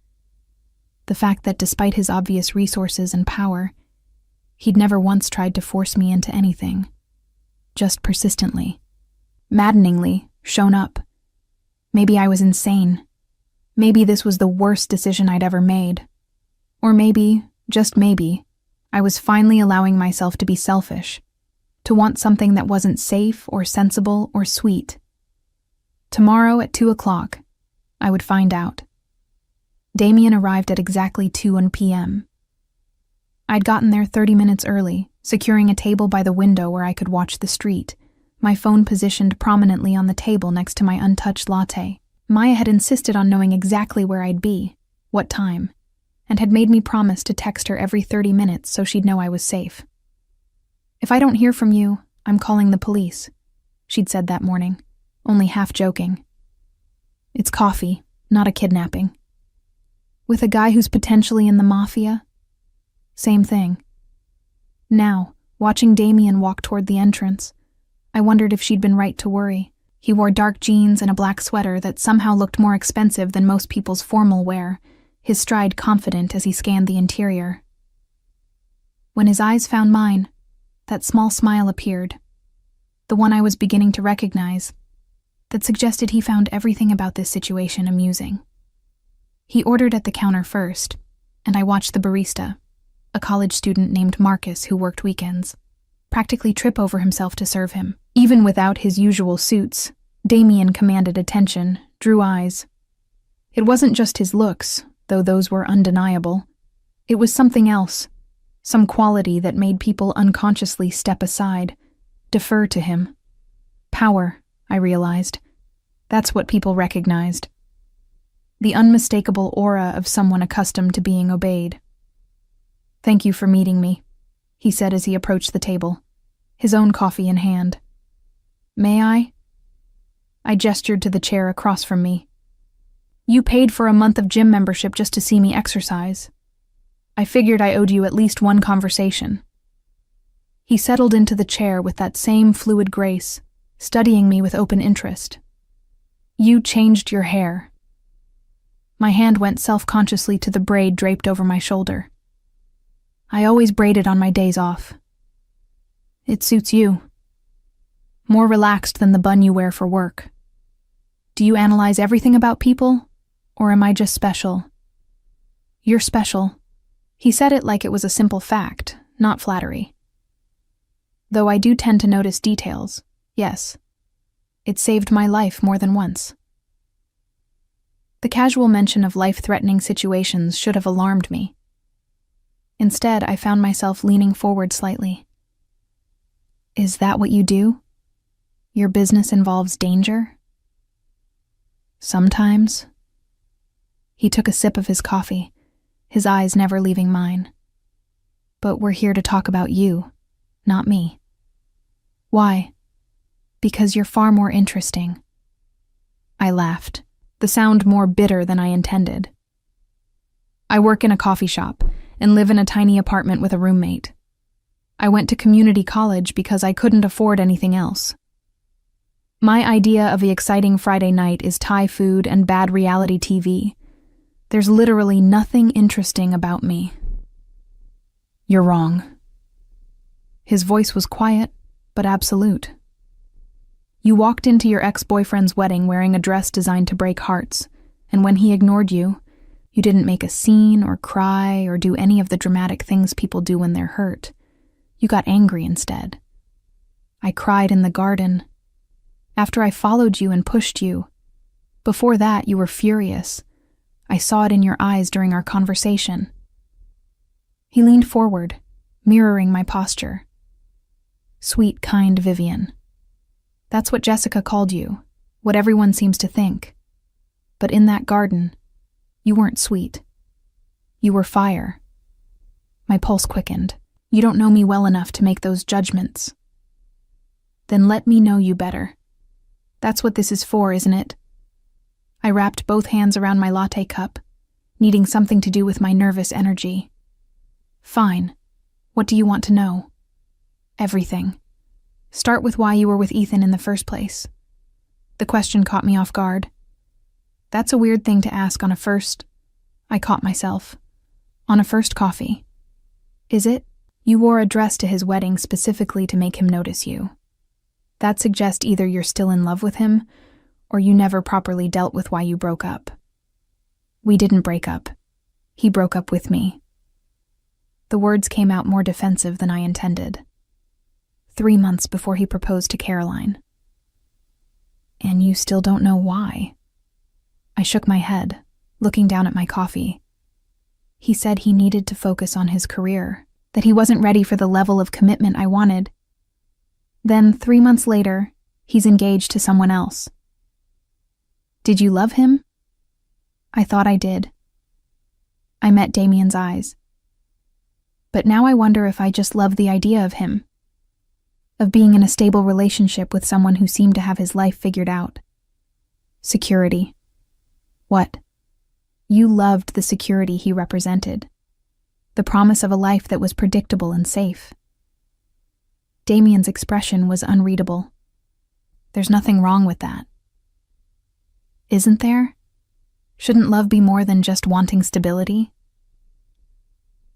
The fact that despite his obvious resources and power, he'd never once tried to force me into anything, just persistently, maddeningly, shown up. Maybe I was insane. Maybe this was the worst decision I'd ever made. Or maybe, just maybe, I was finally allowing myself to be selfish, to want something that wasn't safe or sensible or sweet. Tomorrow at 2:00, I would find out. Damien arrived at exactly 2 p.m. I'd gotten there 30 minutes early, securing a table by the window where I could watch the street, my phone positioned prominently on the table next to my untouched latte. Maya had insisted on knowing exactly where I'd be, what time, and had made me promise to text her every 30 minutes so she'd know I was safe. "If I don't hear from you, I'm calling the police," she'd said that morning, only half joking. "It's coffee, not a kidnapping." With a guy who's potentially in the Mafia? Same thing. Now, watching Damien walk toward the entrance, I wondered if she'd been right to worry. He wore dark jeans and a black sweater that somehow looked more expensive than most people's formal wear, his stride confident as he scanned the interior. When his eyes found mine, that small smile appeared, the one I was beginning to recognize, that suggested he found everything about this situation amusing. He ordered at the counter first, and I watched the barista, a college student named Marcus who worked weekends, practically trip over himself to serve him. Even without his usual suits, Damien commanded attention, drew eyes. It wasn't just his looks, though those were undeniable. It was something else, some quality that made people unconsciously step aside, defer to him. Power, I realized. That's what people recognized. The unmistakable aura of someone accustomed to being obeyed. "Thank you for meeting me," he said as he approached the table, his own coffee in hand. "May I?" I gestured to the chair across from me. "You paid for a month of gym membership just to see me exercise. I figured I owed you at least one conversation." He settled into the chair with that same fluid grace, studying me with open interest. "You changed your hair." My hand went self-consciously to the braid draped over my shoulder. "I always braided on my days off." "It suits you. More relaxed than the bun you wear for work. Do you analyze everything about people, or am I just special?" "You're special." He said it like it was a simple fact, not flattery. Though I do tend to notice details, yes. It saved my life more than once. The casual mention of life-threatening situations should have alarmed me. Instead, I found myself leaning forward slightly. "Is that what you do? Your business involves danger?" "Sometimes." He took a sip of his coffee, his eyes never leaving mine. "But we're here to talk about you, not me." "Why?" "Because you're far more interesting." I laughed, the sound more bitter than I intended. I work in a coffee shop and live in a tiny apartment with a roommate. I went to community college because I couldn't afford anything else. My idea of the exciting Friday night is Thai food and bad reality TV. There's literally nothing interesting about me. You're wrong. His voice was quiet, but absolute. You walked into your ex-boyfriend's wedding wearing a dress designed to break hearts, and when he ignored you, you didn't make a scene or cry or do any of the dramatic things people do when they're hurt. You got angry instead. I cried in the garden. After I followed you and pushed you. Before that, you were furious. I saw it in your eyes during our conversation. He leaned forward, mirroring my posture. Sweet, kind Vivian. That's what Jessica called you, what everyone seems to think. But in that garden, you weren't sweet. You were fire. My pulse quickened. You don't know me well enough to make those judgments. Then let me know you better. That's what this is for, isn't it? I wrapped both hands around my latte cup, needing something to do with my nervous energy. Fine. What do you want to know? Everything. Start with why you were with Ethan in the first place. The question caught me off guard. That's a weird thing to ask on a first. I caught myself. On a first coffee. Is it? You wore a dress to his wedding specifically to make him notice you. That suggests either you're still in love with him, or you never properly dealt with why you broke up. We didn't break up. He broke up with me. The words came out more defensive than I intended. 3 months before he proposed to Caroline. And you still don't know why? I shook my head, looking down at my coffee. He said he needed to focus on his career, that he wasn't ready for the level of commitment I wanted. Then, 3 months later, he's engaged to someone else. Did you love him? I thought I did. I met Damien's eyes. But now I wonder if I just love the idea of him, of being in a stable relationship with someone who seemed to have his life figured out. Security. What? You loved the security he represented. The promise of a life that was predictable and safe. Damien's expression was unreadable. There's nothing wrong with that. Isn't there? Shouldn't love be more than just wanting stability?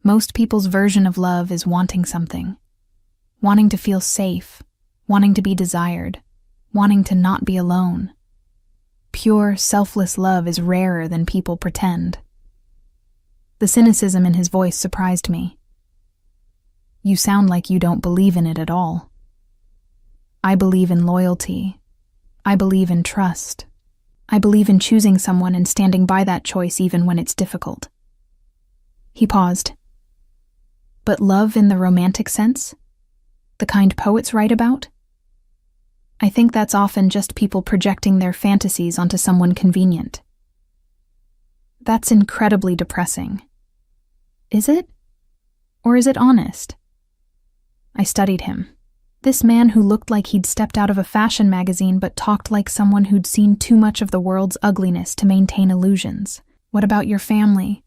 Most people's version of love is wanting something. Wanting to feel safe, wanting to be desired, wanting to not be alone. Pure, selfless love is rarer than people pretend. The cynicism in his voice surprised me. You sound like you don't believe in it at all. I believe in loyalty. I believe in trust. I believe in choosing someone and standing by that choice even when it's difficult. He paused. But love in the romantic sense? The kind poets write about? I think that's often just people projecting their fantasies onto someone convenient. That's incredibly depressing. Is it? Or is it honest? I studied him. This man who looked like he'd stepped out of a fashion magazine but talked like someone who'd seen too much of the world's ugliness to maintain illusions. What about your family?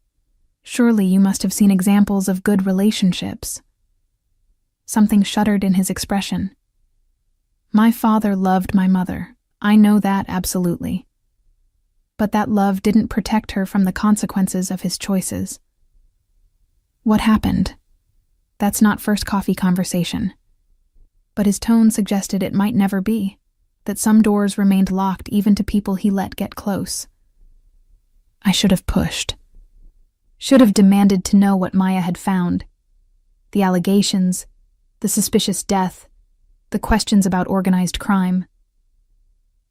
Surely you must have seen examples of good relationships. Something shuddered in his expression. My father loved my mother. I know that absolutely. But that love didn't protect her from the consequences of his choices. What happened? That's not first coffee conversation. But his tone suggested it might never be, that some doors remained locked even to people he let get close. I should have pushed. Should have demanded to know what Maya had found. The allegations, the suspicious death, the questions about organized crime.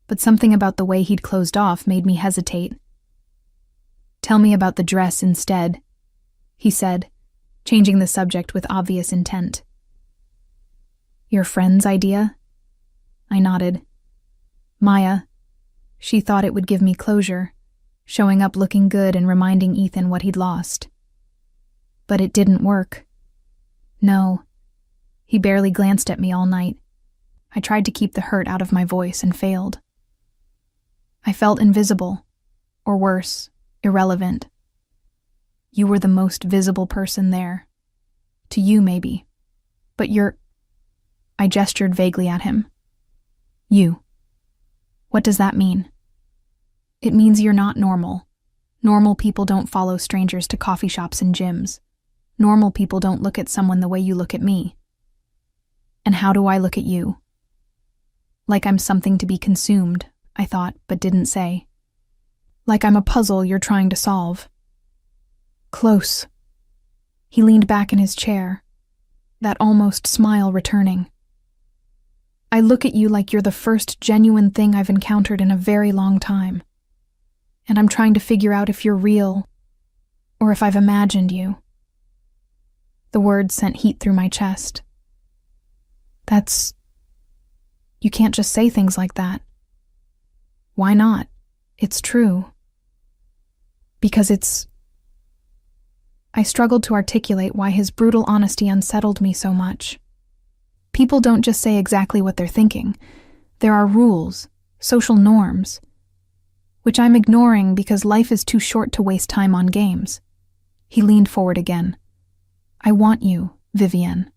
But something about the way he'd closed off made me hesitate. Tell me about the dress instead, he said, changing the subject with obvious intent. Your friend's idea? I nodded. Maya. She thought it would give me closure, showing up looking good and reminding Ethan what he'd lost. But it didn't work. No. He barely glanced at me all night. I tried to keep the hurt out of my voice and failed. I felt invisible, or worse, irrelevant. You were the most visible person there. To you, maybe. But I gestured vaguely at him. You. What does that mean? It means you're not normal. Normal people don't follow strangers to coffee shops and gyms. Normal people don't look at someone the way you look at me. And how do I look at you? Like I'm something to be consumed, I thought, but didn't say. Like I'm a puzzle you're trying to solve. Close. He leaned back in his chair, that almost smile returning. I look at you like you're the first genuine thing I've encountered in a very long time. And I'm trying to figure out if you're real, or if I've imagined you. The words sent heat through my chest. You can't just say things like that. Why not? It's true. Because I struggled to articulate why his brutal honesty unsettled me so much. People don't just say exactly what they're thinking. There are rules, social norms, which I'm ignoring because life is too short to waste time on games. He leaned forward again. I want you, Vivienne.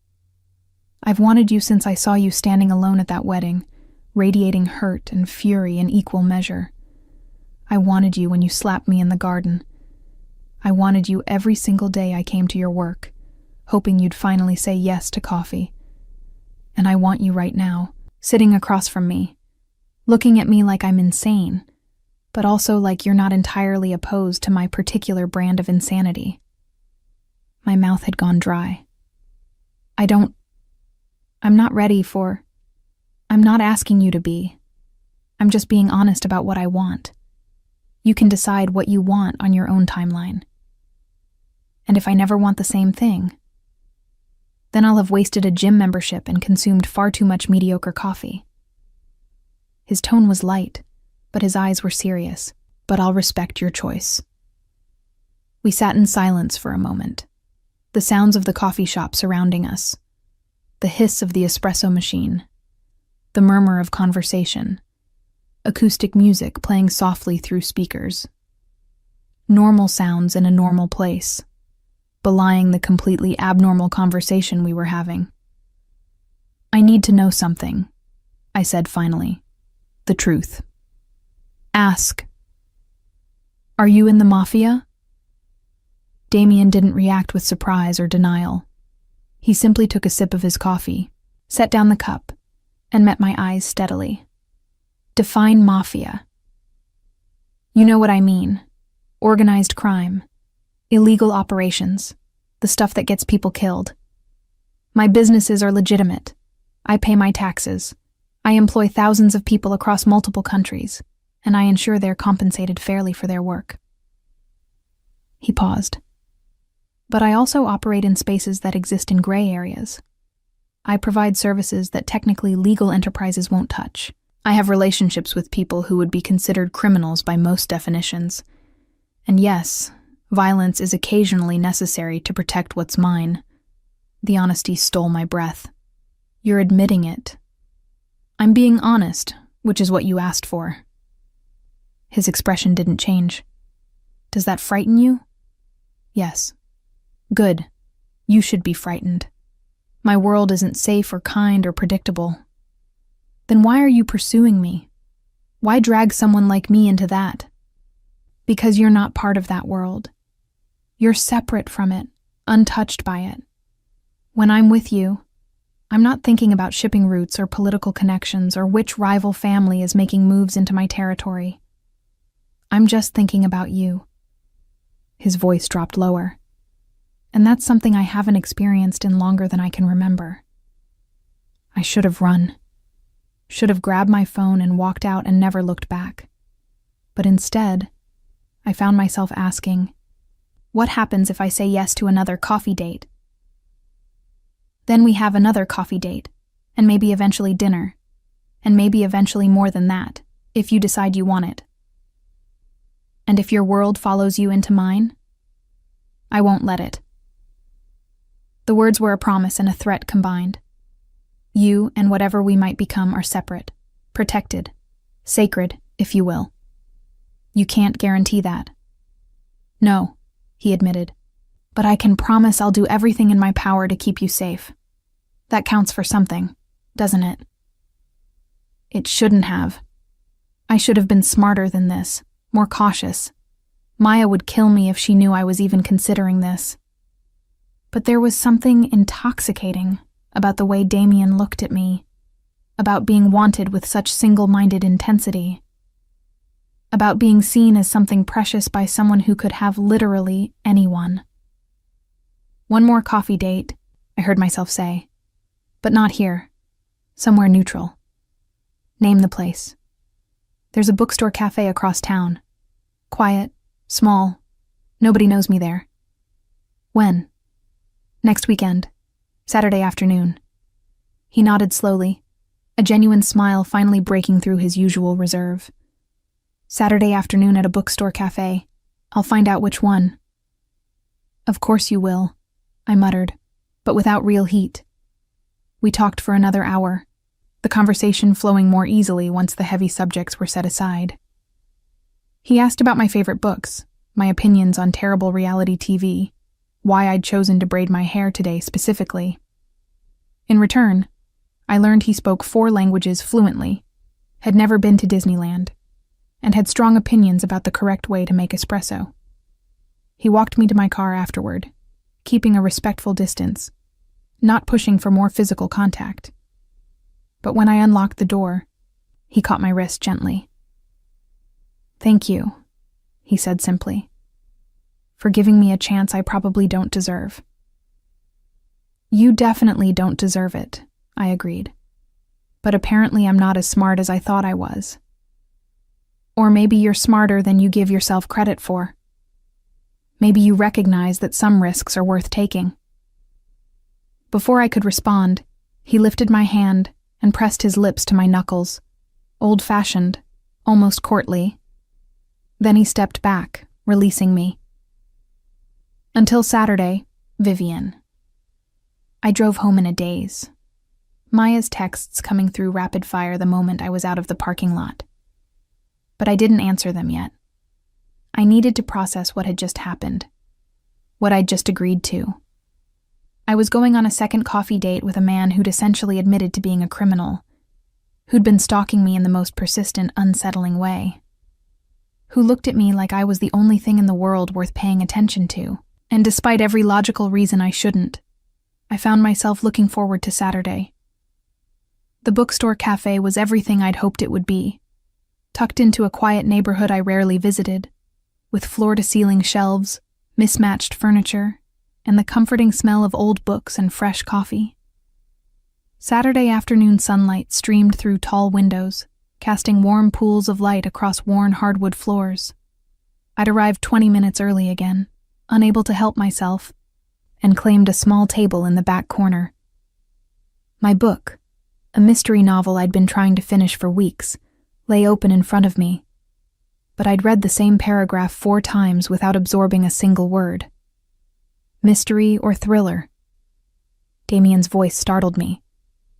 I've wanted you since I saw you standing alone at that wedding, radiating hurt and fury in equal measure. I wanted you when you slapped me in the garden. I wanted you every single day I came to your work, hoping you'd finally say yes to coffee. And I want you right now, sitting across from me, looking at me like I'm insane, but also like you're not entirely opposed to my particular brand of insanity. My mouth had gone dry. I'm not asking you to be. I'm just being honest about what I want. You can decide what you want on your own timeline. And if I never want the same thing, then I'll have wasted a gym membership and consumed far too much mediocre coffee. His tone was light, but his eyes were serious. But I'll respect your choice. We sat in silence for a moment, the sounds of the coffee shop surrounding us, the hiss of the espresso machine, the murmur of conversation, acoustic music playing softly through speakers. Normal sounds in a normal place, belying the completely abnormal conversation we were having. I need to know something, I said finally. The truth. Ask. Are you in the Mafia? Damien didn't react with surprise or denial. He simply took a sip of his coffee, set down the cup, and met my eyes steadily. Define Mafia. You know what I mean. Organized crime. Illegal operations. The stuff that gets people killed. My businesses are legitimate. I pay my taxes. I employ thousands of people across multiple countries, and I ensure they're compensated fairly for their work. He paused. But I also operate in spaces that exist in gray areas. I provide services that technically legal enterprises won't touch. I have relationships with people who would be considered criminals by most definitions. And yes, violence is occasionally necessary to protect what's mine. The honesty stole my breath. You're admitting it. I'm being honest, which is what you asked for. His expression didn't change. Does that frighten you? Yes. Good. You should be frightened. My world isn't safe or kind or predictable. Then why are you pursuing me? Why drag someone like me into that? Because you're not part of that world. You're separate from it, untouched by it. When I'm with you, I'm not thinking about shipping routes or political connections or which rival family is making moves into my territory. I'm just thinking about you. His voice dropped lower. And that's something I haven't experienced in longer than I can remember. I should have run. Should have grabbed my phone and walked out and never looked back. But instead, I found myself asking, what happens if I say yes to another coffee date? Then we have another coffee date, and maybe eventually dinner, and maybe eventually more than that, if you decide you want it. And if your world follows you into mine, I won't let it. The words were a promise and a threat combined. You and whatever we might become are separate, protected, sacred, if you will. You can't guarantee that. No, he admitted. But I can promise I'll do everything in my power to keep you safe. That counts for something, doesn't it? It shouldn't have. I should have been smarter than this, more cautious. Maya would kill me if she knew I was even considering this. But there was something intoxicating about the way Damien looked at me, about being wanted with such single-minded intensity, about being seen as something precious by someone who could have literally anyone. One more coffee date, I heard myself say. But not here. Somewhere neutral. Name the place. There's a bookstore cafe across town. Quiet, small. Nobody knows me there. When? Next weekend. Saturday afternoon. He nodded slowly, a genuine smile finally breaking through his usual reserve. Saturday afternoon at a bookstore cafe. I'll find out which one. Of course you will, I muttered, but without real heat. We talked for another hour, the conversation flowing more easily once the heavy subjects were set aside. He asked about my favorite books, my opinions on terrible reality TV, why I'd chosen to braid my hair today specifically. In return, I learned he spoke 4 languages fluently, had never been to Disneyland, and had strong opinions about the correct way to make espresso. He walked me to my car afterward, keeping a respectful distance, not pushing for more physical contact. But when I unlocked the door, he caught my wrist gently. "Thank you," he said simply, "for giving me a chance I probably don't deserve." "You definitely don't deserve it," I agreed. "But apparently I'm not as smart as I thought I was. Or maybe you're smarter than you give yourself credit for. Maybe you recognize that some risks are worth taking." Before I could respond, he lifted my hand and pressed his lips to my knuckles, old-fashioned, almost courtly. Then he stepped back, releasing me. Until Saturday, Vivian. I drove home in a daze. Maya's texts coming through rapid fire the moment I was out of the parking lot. But I didn't answer them yet. I needed to process what had just happened, what I'd just agreed to. I was going on a second coffee date with a man who'd essentially admitted to being a criminal, who'd been stalking me in the most persistent, unsettling way, who looked at me like I was the only thing in the world worth paying attention to, and despite every logical reason I shouldn't, I found myself looking forward to Saturday. The bookstore cafe was everything I'd hoped it would be, tucked into a quiet neighborhood I rarely visited, with floor-to-ceiling shelves, mismatched furniture, and the comforting smell of old books and fresh coffee. Saturday afternoon sunlight streamed through tall windows, casting warm pools of light across worn hardwood floors. I'd arrived 20 minutes early again, unable to help myself, and claimed a small table in the back corner. My book, a mystery novel I'd been trying to finish for weeks, lay open in front of me, but I'd read the same paragraph 4 times without absorbing a single word. Mystery or thriller? Damien's voice startled me.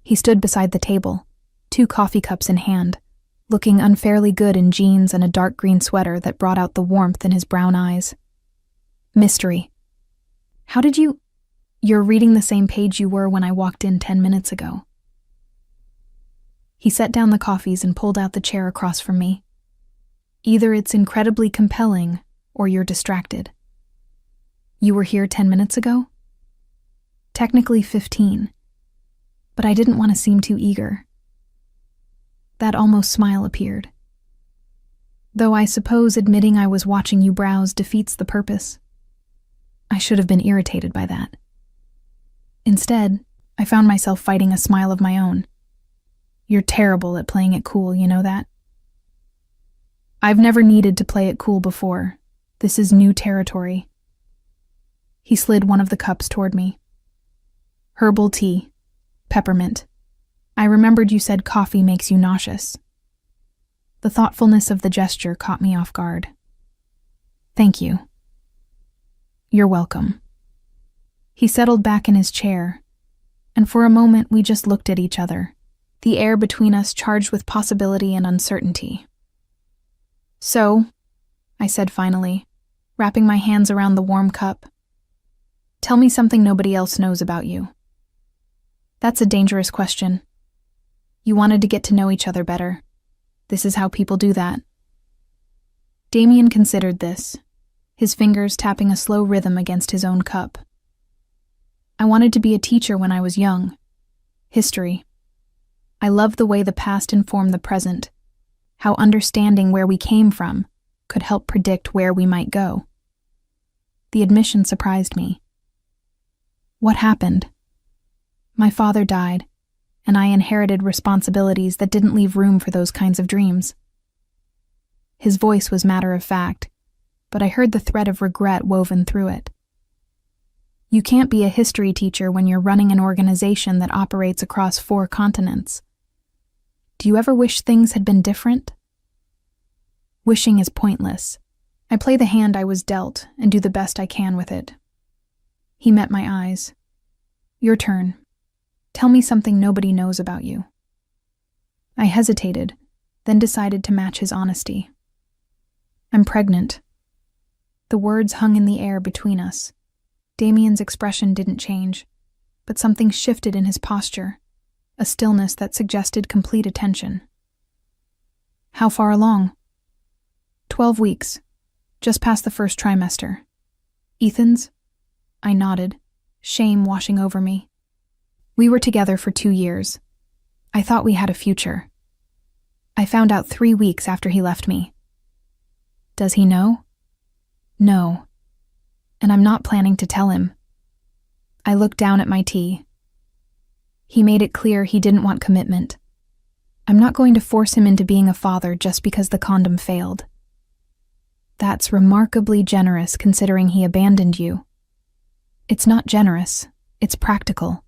He stood beside the table, 2 coffee cups in hand, looking unfairly good in jeans and a dark green sweater that brought out the warmth in his brown eyes. Mystery. How did you... You're reading the same page you were when I walked in 10 minutes ago. He set down the coffees and pulled out the chair across from me. Either it's incredibly compelling, or you're distracted. You were here 10 minutes ago? Technically 15, but I didn't want to seem too eager. That almost smile appeared. Though I suppose admitting I was watching you browse defeats the purpose. I should have been irritated by that. Instead, I found myself fighting a smile of my own. You're terrible at playing it cool, you know that? I've never needed to play it cool before. This is new territory. He slid one of the cups toward me. Herbal tea. Peppermint. I remembered you said coffee makes you nauseous. The thoughtfulness of the gesture caught me off guard. Thank you. You're welcome. He settled back in his chair, and for a moment we just looked at each other, the air between us charged with possibility and uncertainty. So, I said finally, wrapping my hands around the warm cup. Tell me something nobody else knows about you. That's a dangerous question. You wanted to get to know each other better. This is how people do that. Damien considered this, his fingers tapping a slow rhythm against his own cup. I wanted to be a teacher when I was young. History. I loved the way the past informed the present, how understanding where we came from could help predict where we might go. The admission surprised me. What happened? My father died, and I inherited responsibilities that didn't leave room for those kinds of dreams. His voice was matter of fact, but I heard the thread of regret woven through it. You can't be a history teacher when you're running an organization that operates across 4 continents. Do you ever wish things had been different? Wishing is pointless. I play the hand I was dealt and do the best I can with it. He met my eyes. Your turn. Tell me something nobody knows about you. I hesitated, then decided to match his honesty. I'm pregnant. The words hung in the air between us. Damien's expression didn't change, but something shifted in his posture, a stillness that suggested complete attention. How far along? 12 weeks, just past the first trimester. Ethan's? I nodded, shame washing over me. We were together for 2 years. I thought we had a future. I found out 3 weeks after he left me. Does he know? No. And I'm not planning to tell him. I looked down at my tea. He made it clear he didn't want commitment. I'm not going to force him into being a father just because the condom failed. That's remarkably generous considering he abandoned you. It's not generous, it's practical.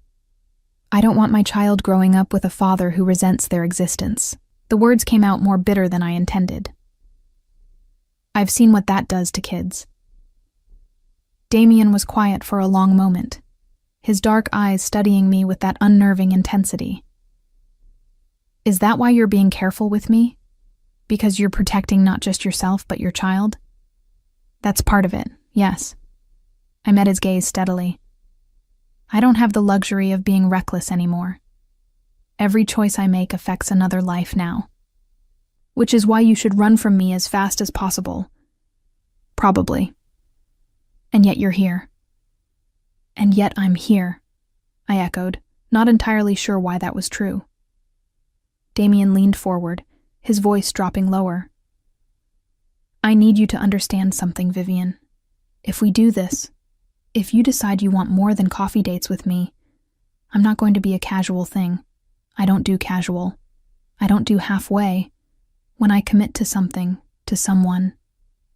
I don't want my child growing up with a father who resents their existence. The words came out more bitter than I intended. I've seen what that does to kids. Damien was quiet for a long moment, his dark eyes studying me with that unnerving intensity. Is that why you're being careful with me? Because you're protecting not just yourself, but your child? That's part of it, yes. I met his gaze steadily. I don't have the luxury of being reckless anymore. Every choice I make affects another life now. Which is why you should run from me as fast as possible. Probably. And yet you're here. And yet I'm here, I echoed, not entirely sure why that was true. Damien leaned forward, his voice dropping lower. I need you to understand something, Vivian. If we do this, if you decide you want more than coffee dates with me, I'm not going to be a casual thing. I don't do casual. I don't do halfway. When I commit to something, to someone,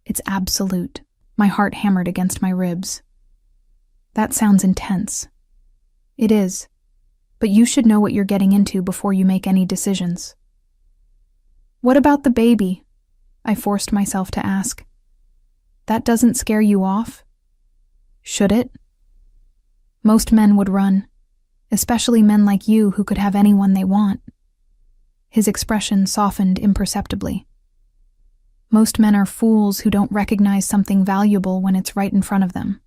it's absolute. My heart hammered against my ribs. That sounds intense. It is, but you should know what you're getting into before you make any decisions. What about the baby? I forced myself to ask. That doesn't scare you off? Should it? Most men would run, especially men like you who could have anyone they want. His expression softened imperceptibly. Most men are fools who don't recognize something valuable when it's right in front of them.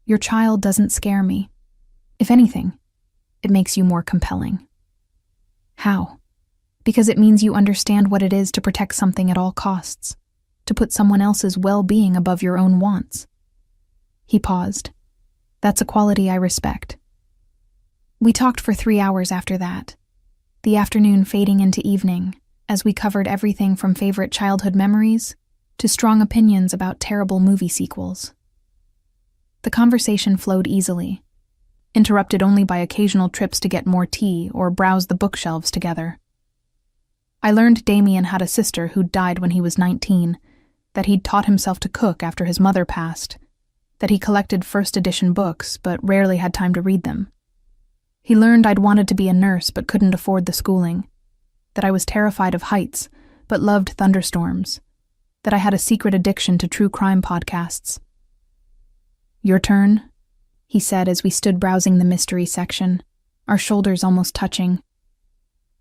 Your child doesn't scare me. If anything, it makes you more compelling. How? Because it means you understand what it is to protect something at all costs, to put someone else's well-being above your own wants. He paused. That's a quality I respect. We talked for 3 hours after that, the afternoon fading into evening, as we covered everything from favorite childhood memories to strong opinions about terrible movie sequels. The conversation flowed easily, interrupted only by occasional trips to get more tea or browse the bookshelves together. I learned Damien had a sister who'd died when he was 19, that he'd taught himself to cook after his mother passed, that he collected first-edition books but rarely had time to read them. He learned I'd wanted to be a nurse but couldn't afford the schooling, that I was terrified of heights but loved thunderstorms, that I had a secret addiction to true crime podcasts. Your turn, he said as we stood browsing the mystery section, our shoulders almost touching.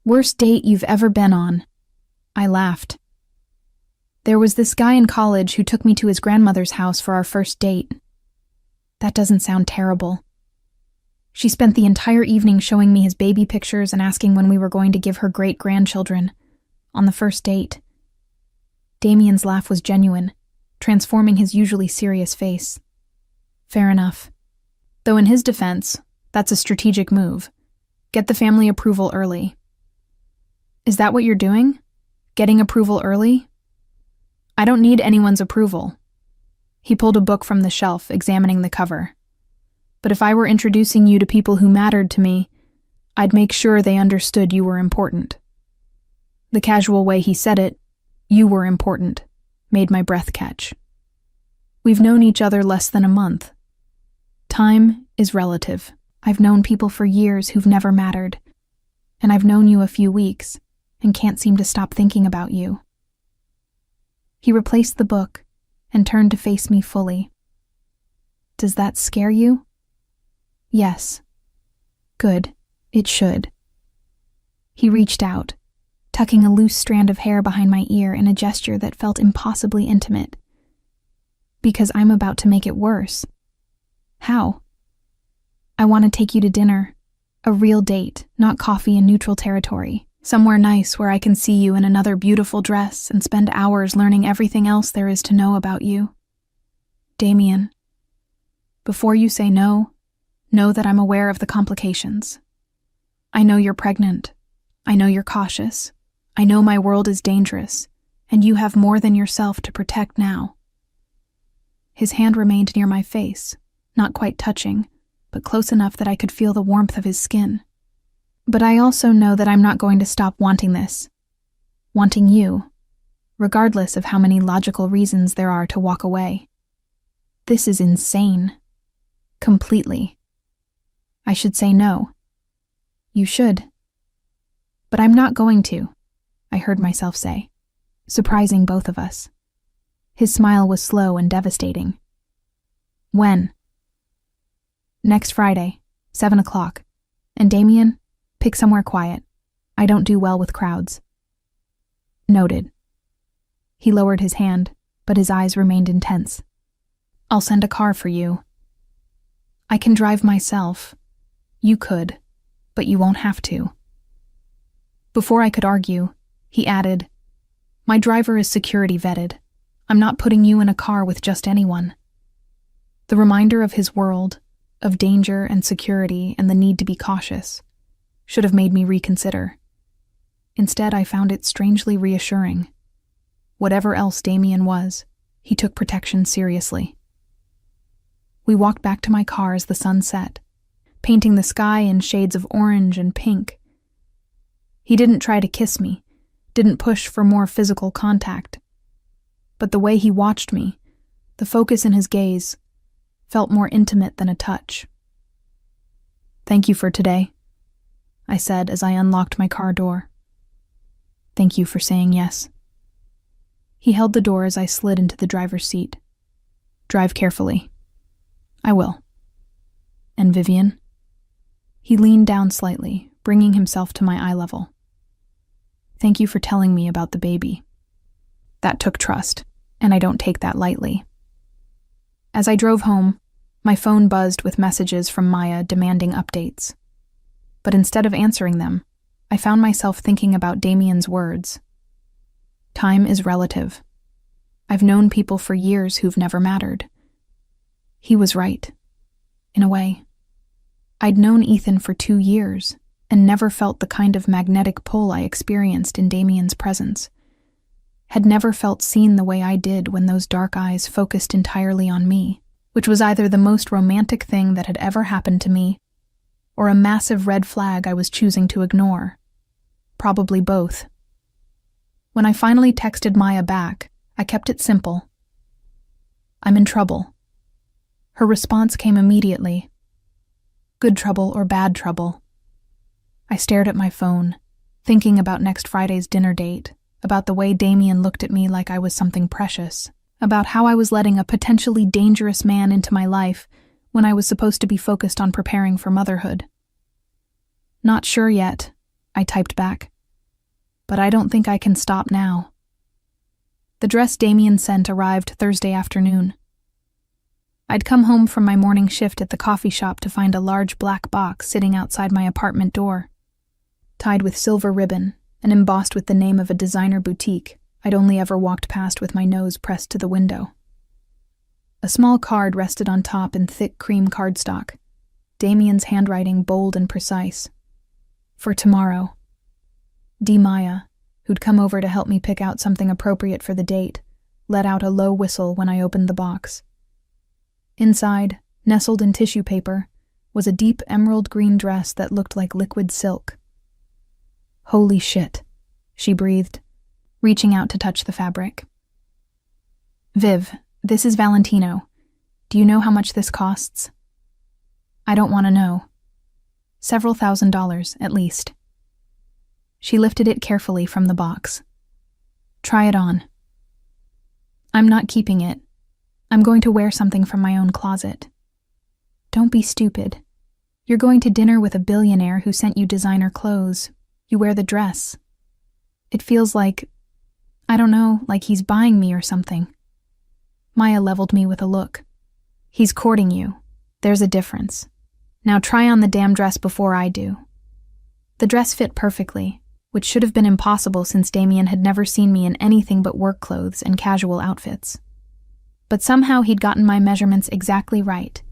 Worst date you've ever been on. I laughed. There was this guy in college who took me to his grandmother's house for our first date. That doesn't sound terrible. She spent the entire evening showing me his baby pictures and asking when we were going to give her great-grandchildren. On the first date. Damien's laugh was genuine, transforming his usually serious face. Fair enough. Though in his defense, that's a strategic move. Get the family approval early. Is that what you're doing? Getting approval early? I don't need anyone's approval. He pulled a book from the shelf, examining the cover. But if I were introducing you to people who mattered to me, I'd make sure they understood you were important. The casual way he said it, you were important, made my breath catch. We've known each other less than a month. Time is relative. I've known people for years who've never mattered, and I've known you a few weeks and can't seem to stop thinking about you. He replaced the book and turned to face me fully. Does that scare you? Yes. Good. It should. He reached out, tucking a loose strand of hair behind my ear in a gesture that felt impossibly intimate. Because I'm about to make it worse. How? I want to take you to dinner. A real date, not coffee in neutral territory. Somewhere nice where I can see you in another beautiful dress and spend hours learning everything else there is to know about you. Damien, before you say no, know that I'm aware of the complications. I know you're pregnant. I know you're cautious. I know my world is dangerous, and you have more than yourself to protect now. His hand remained near my face, not quite touching, but close enough that I could feel the warmth of his skin. But I also know that I'm not going to stop wanting this. Wanting you, regardless of how many logical reasons there are to walk away. This is insane. Completely. I should say no. You should. But I'm not going to, I heard myself say, surprising both of us. His smile was slow and devastating. When? Next Friday, 7 o'clock. And Damien, pick somewhere quiet. I don't do well with crowds. Noted. He lowered his hand, but his eyes remained intense. I'll send a car for you. I can drive myself. You could, but you won't have to. Before I could argue, he added, My driver is security vetted. I'm not putting you in a car with just anyone. The reminder of his world, of danger and security and the need to be cautious, should have made me reconsider. Instead, I found it strangely reassuring. Whatever else Damien was, he took protection seriously. We walked back to my car as the sun set, painting the sky in shades of orange and pink. He didn't try to kiss me, didn't push for more physical contact. But the way he watched me, the focus in his gaze, felt more intimate than a touch. Thank you for today, I said as I unlocked my car door. Thank you for saying yes. He held the door as I slid into the driver's seat. Drive carefully. I will. And Vivian? He leaned down slightly, bringing himself to my eye level. Thank you for telling me about the baby. That took trust, and I don't take that lightly. As I drove home, my phone buzzed with messages from Maya demanding updates. But instead of answering them, I found myself thinking about Damien's words. Time is relative. I've known people for years who've never mattered. He was right, in a way. I'd known Ethan for 2 years and never felt the kind of magnetic pull I experienced in Damien's presence. Had never felt seen the way I did when those dark eyes focused entirely on me, which was either the most romantic thing that had ever happened to me or a massive red flag I was choosing to ignore. Probably both. When I finally texted Maya back, I kept it simple. I'm in trouble. Her response came immediately. Good trouble or bad trouble. I stared at my phone, thinking about next Friday's dinner date, about the way Damien looked at me like I was something precious, about how I was letting a potentially dangerous man into my life when I was supposed to be focused on preparing for motherhood. Not sure yet, I typed back. But I don't think I can stop now. The dress Damien sent arrived Thursday afternoon. I'd come home from my morning shift at the coffee shop to find a large black box sitting outside my apartment door, tied with silver ribbon and embossed with the name of a designer boutique I'd only ever walked past with my nose pressed to the window. A small card rested on top in thick cream cardstock, Damien's handwriting bold and precise. For tomorrow. D. Maya, who'd come over to help me pick out something appropriate for the date, let out a low whistle when I opened the box. Inside, nestled in tissue paper, was a deep emerald green dress that looked like liquid silk. "Holy shit," she breathed, reaching out to touch the fabric. "Viv, this is Valentino. Do you know how much this costs?" "I don't want to know. Several $1,000s, at least." She lifted it carefully from the box. "Try it on." "I'm not keeping it. I'm going to wear something from my own closet." "Don't be stupid. You're going to dinner with a billionaire who sent you designer clothes. You wear the dress. It feels like, I don't know, like he's buying me or something." Maya leveled me with a look. "He's courting you. There's a difference. Now try on the damn dress before I do." The dress fit perfectly, which should have been impossible since Damien had never seen me in anything but work clothes and casual outfits. But somehow he'd gotten my measurements exactly right.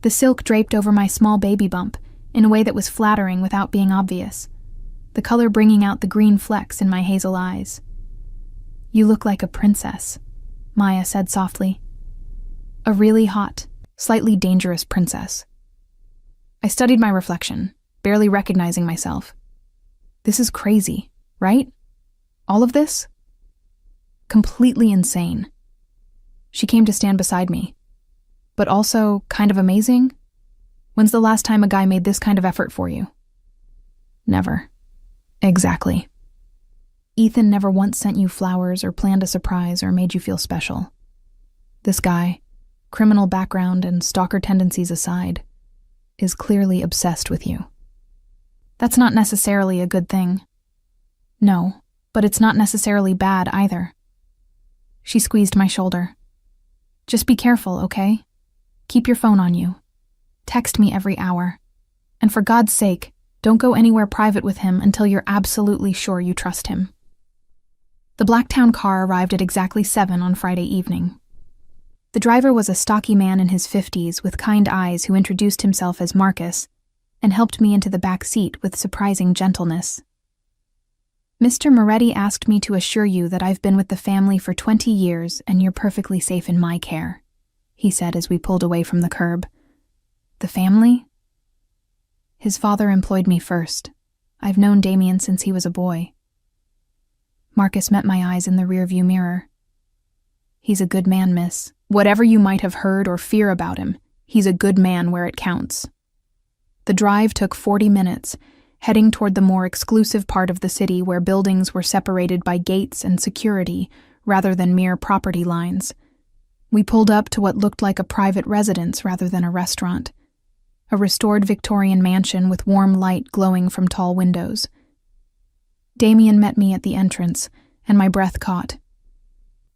The silk draped over my small baby bump in a way that was flattering without being obvious, the color bringing out the green flecks in my hazel eyes. "You look like a princess," Maya said softly. "A really hot, slightly dangerous princess." I studied my reflection, barely recognizing myself. This is crazy, right? All of this? Completely insane. She came to stand beside me. But also kind of amazing? When's the last time a guy made this kind of effort for you? Never. Exactly. Ethan never once sent you flowers or planned a surprise or made you feel special. This guy, criminal background and stalker tendencies aside, is clearly obsessed with you. That's not necessarily a good thing. No, but it's not necessarily bad either. She squeezed my shoulder. "Just be careful, okay? Keep your phone on you. Text me every hour. And for God's sake, don't go anywhere private with him until you're absolutely sure you trust him." The Blacktown car arrived at exactly 7 on Friday evening. The driver was a stocky man in his 50s with kind eyes who introduced himself as Marcus and helped me into the back seat with surprising gentleness. "Mr. Moretti asked me to assure you that I've been with the family for 20 years and you're perfectly safe in my care," he said as we pulled away from the curb. "The family?" "His father employed me first. I've known Damien since he was a boy." Marcus met my eyes in the rearview mirror. "He's a good man, miss. Whatever you might have heard or fear about him, he's a good man where it counts." The drive took 40 minutes, heading toward the more exclusive part of the city where buildings were separated by gates and security rather than mere property lines. We pulled up to what looked like a private residence rather than a restaurant, a restored Victorian mansion with warm light glowing from tall windows. Damien met me at the entrance, and my breath caught.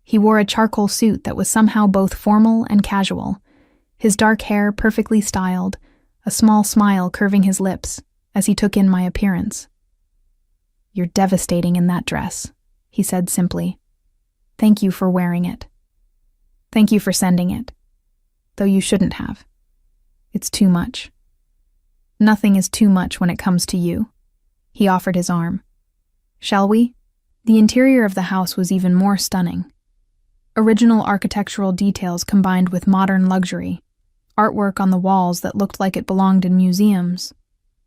He wore a charcoal suit that was somehow both formal and casual, his dark hair perfectly styled, a small smile curving his lips as he took in my appearance. "You're devastating in that dress," he said simply. "Thank you for wearing it. Thank you for sending it. Though you shouldn't have. It's too much." "Nothing is too much when it comes to you." He offered his arm. "Shall we?" The interior of the house was even more stunning. Original architectural details combined with modern luxury, artwork on the walls that looked like it belonged in museums.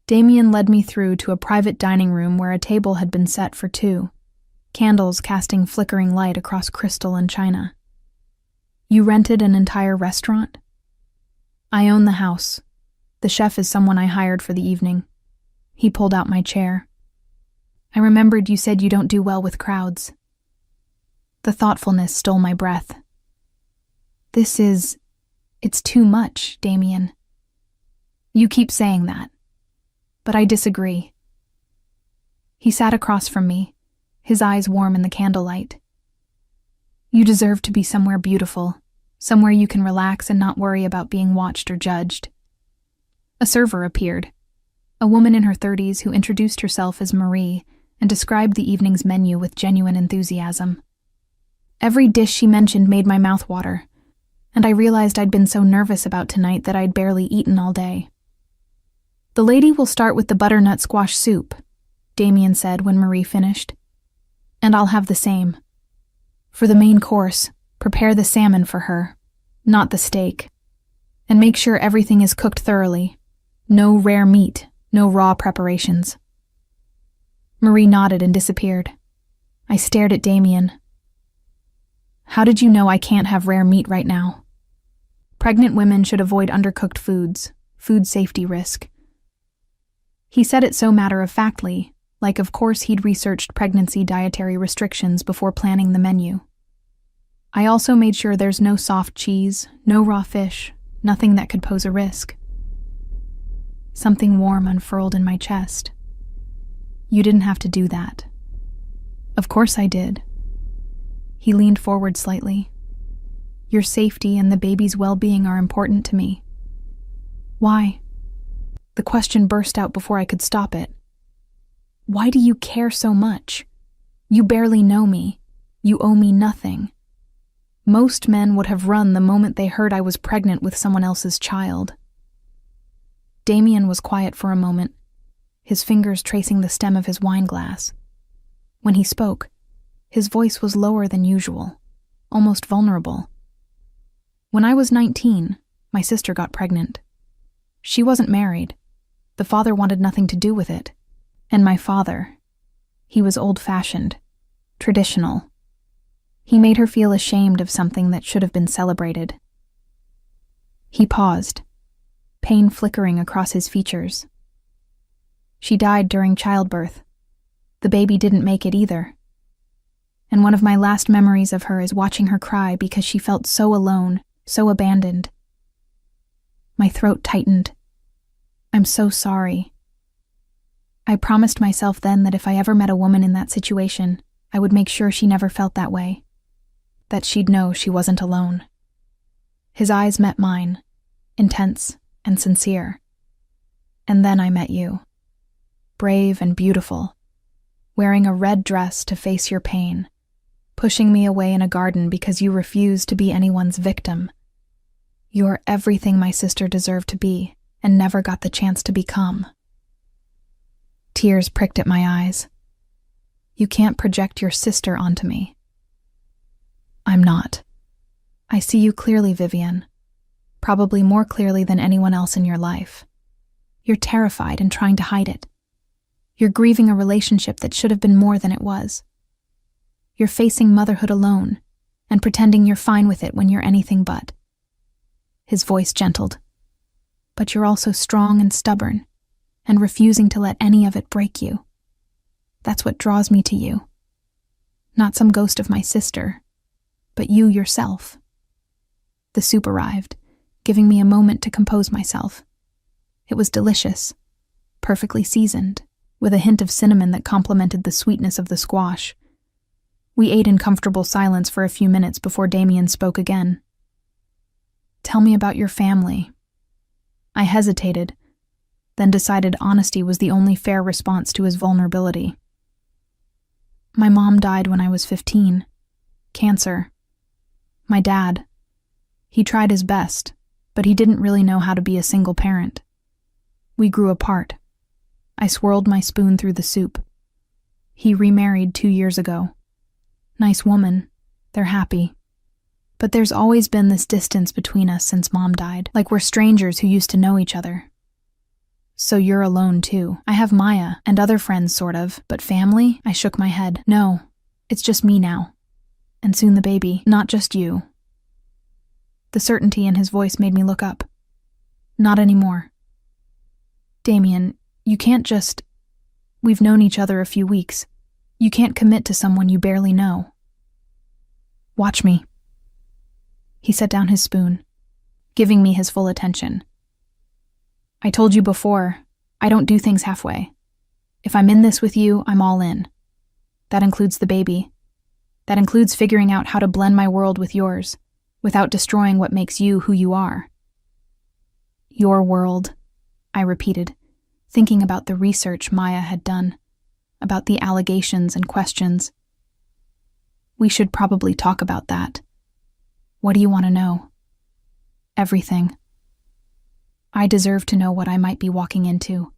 Damien led me through to a private dining room where a table had been set for 2, candles casting flickering light across crystal and china. "You rented an entire restaurant?" "I own the house. The chef is someone I hired for the evening." He pulled out my chair. "I remembered you said you don't do well with crowds." The thoughtfulness stole my breath. It's too much, Damien." "You keep saying that. But I disagree." He sat across from me, his eyes warm in the candlelight. You deserve to be somewhere beautiful, somewhere you can relax and not worry about being watched or judged. A server appeared, a woman in her 30s who introduced herself as Marie and described the evening's menu with genuine enthusiasm. Every dish she mentioned made my mouth water, and I realized I'd been so nervous about tonight that I'd barely eaten all day. "The lady will start with the butternut squash soup," Damien said when Marie finished. "And I'll have the same. For the main course, prepare the salmon for her, not the steak. And make sure everything is cooked thoroughly. No rare meat, no raw preparations." Marie nodded and disappeared. I stared at Damien. "How did you know I can't have rare meat right now?" "Pregnant women should avoid undercooked foods, food safety risk." He said it so matter-of-factly, like of course he'd researched pregnancy dietary restrictions before planning the menu. I also made sure there's no soft cheese, no raw fish, nothing that could pose a risk. Something warm unfurled in my chest. "You didn't have to do that." "Of course I did." He leaned forward slightly. "Your safety and the baby's well-being are important to me." "Why?" The question burst out before I could stop it. "Why do you care so much? You barely know me. You owe me nothing. Most men would have run the moment they heard I was pregnant with someone else's child." Damien was quiet for a moment, his fingers tracing the stem of his wine glass. When he spoke, his voice was lower than usual, almost vulnerable. "When I was 19, my sister got pregnant. She wasn't married. The father wanted nothing to do with it. And my father, he was old-fashioned, traditional. He made her feel ashamed of something that should have been celebrated." He paused, pain flickering across his features. "She died during childbirth. The baby didn't make it either. And one of my last memories of her is watching her cry because she felt so alone, so abandoned." My throat tightened. "I'm so sorry." I promised myself then that if I ever met a woman in that situation, I would make sure she never felt that way. That she'd know she wasn't alone. His eyes met mine, intense and sincere. "And then I met you. Brave and beautiful, wearing a red dress to face your pain, pushing me away in a garden because you refused to be anyone's victim. You're everything my sister deserved to be and never got the chance to become." Tears pricked at my eyes. "You can't project your sister onto me." "I'm not. I see you clearly, Vivian. Probably more clearly than anyone else in your life. You're terrified and trying to hide it. You're grieving a relationship that should have been more than it was. You're facing motherhood alone and pretending you're fine with it when you're anything but." His voice gentled. "But you're also strong and stubborn and refusing to let any of it break you. That's what draws me to you. Not some ghost of my sister, but you yourself." The soup arrived, giving me a moment to compose myself. It was delicious, perfectly seasoned, with a hint of cinnamon that complemented the sweetness of the squash. We ate in comfortable silence for a few minutes before Damien spoke again. "Tell me about your family." I hesitated, then decided honesty was the only fair response to his vulnerability. "My mom died when I was 15. Cancer. My dad. He tried his best, but he didn't really know how to be a single parent. We grew apart. I swirled my spoon through the soup. He remarried 2 years ago. Nice woman. They're happy. But there's always been this distance between us since Mom died, like we're strangers who used to know each other." "So you're alone too." "I have Maya and other friends sort of, but family?" I shook my head. "No, it's just me now. And soon the baby, not just you." The certainty in his voice made me look up. "Not anymore." "Damien, you can't just... We've known each other a few weeks. You can't commit to someone you barely know." "Watch me." He set down his spoon, giving me his full attention. "I told you before, I don't do things halfway. If I'm in this with you, I'm all in. That includes the baby. That includes figuring out how to blend my world with yours, without destroying what makes you who you are. Your world, I repeated, thinking about the research Maya had done, about the allegations and questions. We should probably talk about that. What do you want to know? Everything. I deserve to know what I might be walking into.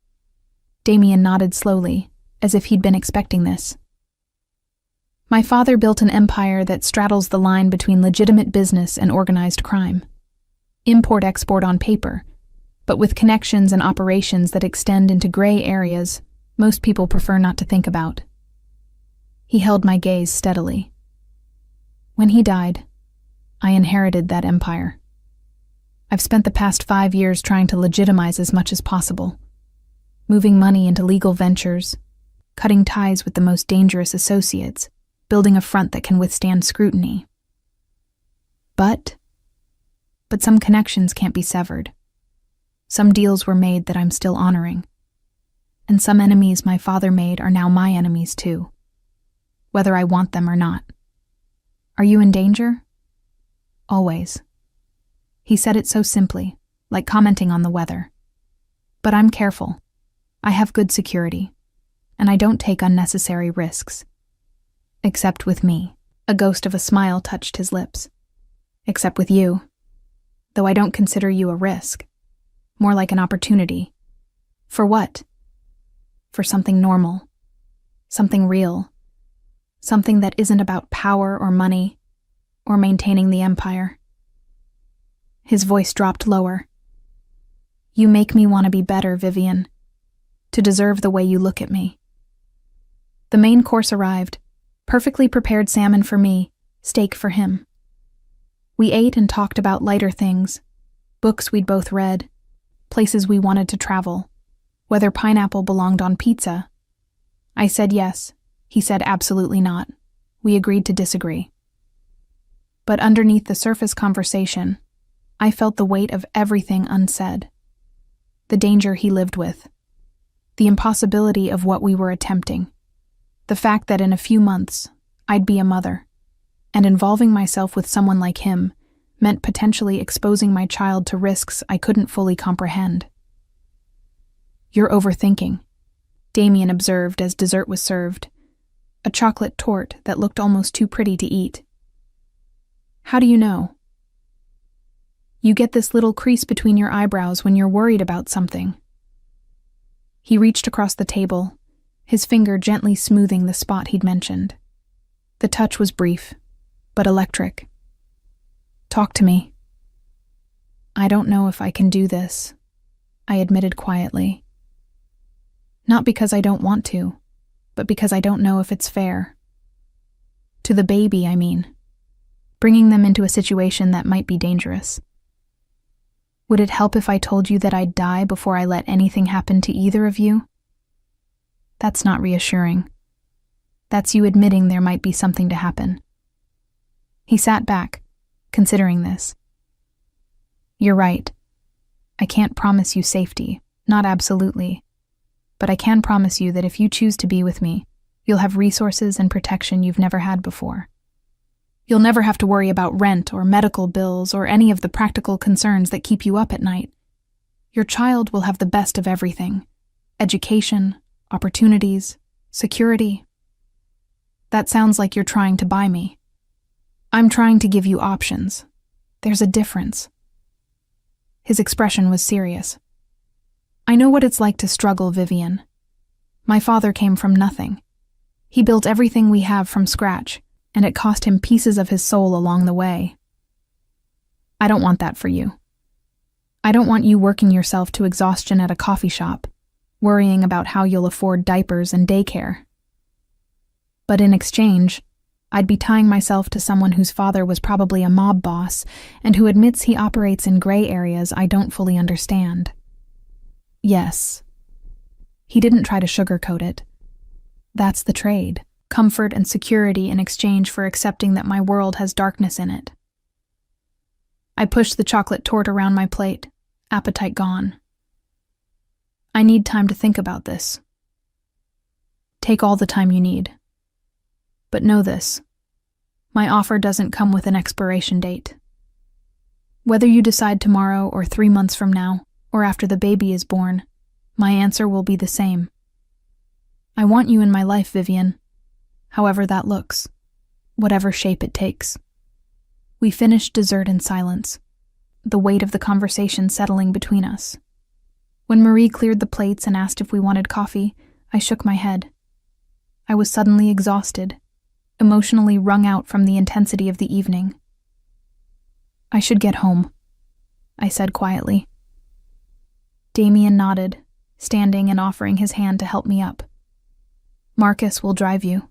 Damien nodded slowly, as if he'd been expecting this. My father built an empire that straddles the line between legitimate business and organized crime. Import-export on paper, but with connections and operations that extend into gray areas most people prefer not to think about. He held my gaze steadily. When he died, I inherited that empire. I've spent the past 5 years trying to legitimize as much as possible, moving money into legal ventures, cutting ties with the most dangerous associates, building a front that can withstand scrutiny. But some connections can't be severed. Some deals were made that I'm still honoring. And some enemies my father made are now my enemies too, whether I want them or not. Are you in danger? Always. He said it so simply, like commenting on the weather. But I'm careful. I have good security, and I don't take unnecessary risks. Except with me. A ghost of a smile touched his lips. Except with you. Though I don't consider you a risk. More like an opportunity. For what? For something normal. Something real. Something that isn't about power or money, or maintaining the empire. His voice dropped lower. You make me want to be better, Vivian. To deserve the way you look at me. The main course arrived. Perfectly prepared salmon for me, steak for him. We ate and talked about lighter things, books we'd both read, places we wanted to travel, whether pineapple belonged on pizza. I said yes. He said absolutely not. We agreed to disagree. But underneath the surface conversation, I felt the weight of everything unsaid. The danger he lived with. The impossibility of what we were attempting. The fact that in a few months, I'd be a mother, and involving myself with someone like him meant potentially exposing my child to risks I couldn't fully comprehend. You're overthinking, Damien observed as dessert was served, a chocolate torte that looked almost too pretty to eat. How do you know? You get this little crease between your eyebrows when you're worried about something. He reached across the table, his finger gently smoothing the spot he'd mentioned. The touch was brief, but electric. Talk to me. I don't know if I can do this, I admitted quietly. Not because I don't want to, but because I don't know if it's fair. To the baby, I mean. Bringing them into a situation that might be dangerous. Would it help if I told you that I'd die before I let anything happen to either of you? That's not reassuring. That's you admitting there might be something to happen. He sat back, considering this. You're right. I can't promise you safety, not absolutely. But I can promise you that if you choose to be with me, you'll have resources and protection you've never had before. You'll never have to worry about rent or medical bills or any of the practical concerns that keep you up at night. Your child will have the best of everything. Education, opportunities, security. That sounds like you're trying to buy me. I'm trying to give you options. There's a difference. His expression was serious. I know what it's like to struggle, Vivian. My father came from nothing. He built everything we have from scratch, and it cost him pieces of his soul along the way. I don't want that for you. I don't want you working yourself to exhaustion at a coffee shop, worrying about how you'll afford diapers and daycare. But in exchange, I'd be tying myself to someone whose father was probably a mob boss and who admits he operates in gray areas I don't fully understand. Yes. He didn't try to sugarcoat it. That's the trade. Comfort and security in exchange for accepting that my world has darkness in it. I pushed the chocolate torte around my plate, appetite gone. I need time to think about this. Take all the time you need. But know this. My offer doesn't come with an expiration date. Whether you decide tomorrow or 3 months from now, or after the baby is born, my answer will be the same. I want you in my life, Vivian, however that looks, whatever shape it takes. We finished dessert in silence, the weight of the conversation settling between us. When Marie cleared the plates and asked if we wanted coffee, I shook my head. I was suddenly exhausted, emotionally wrung out from the intensity of the evening. I should get home, I said quietly. Damien nodded, standing and offering his hand to help me up. Marcus will drive you.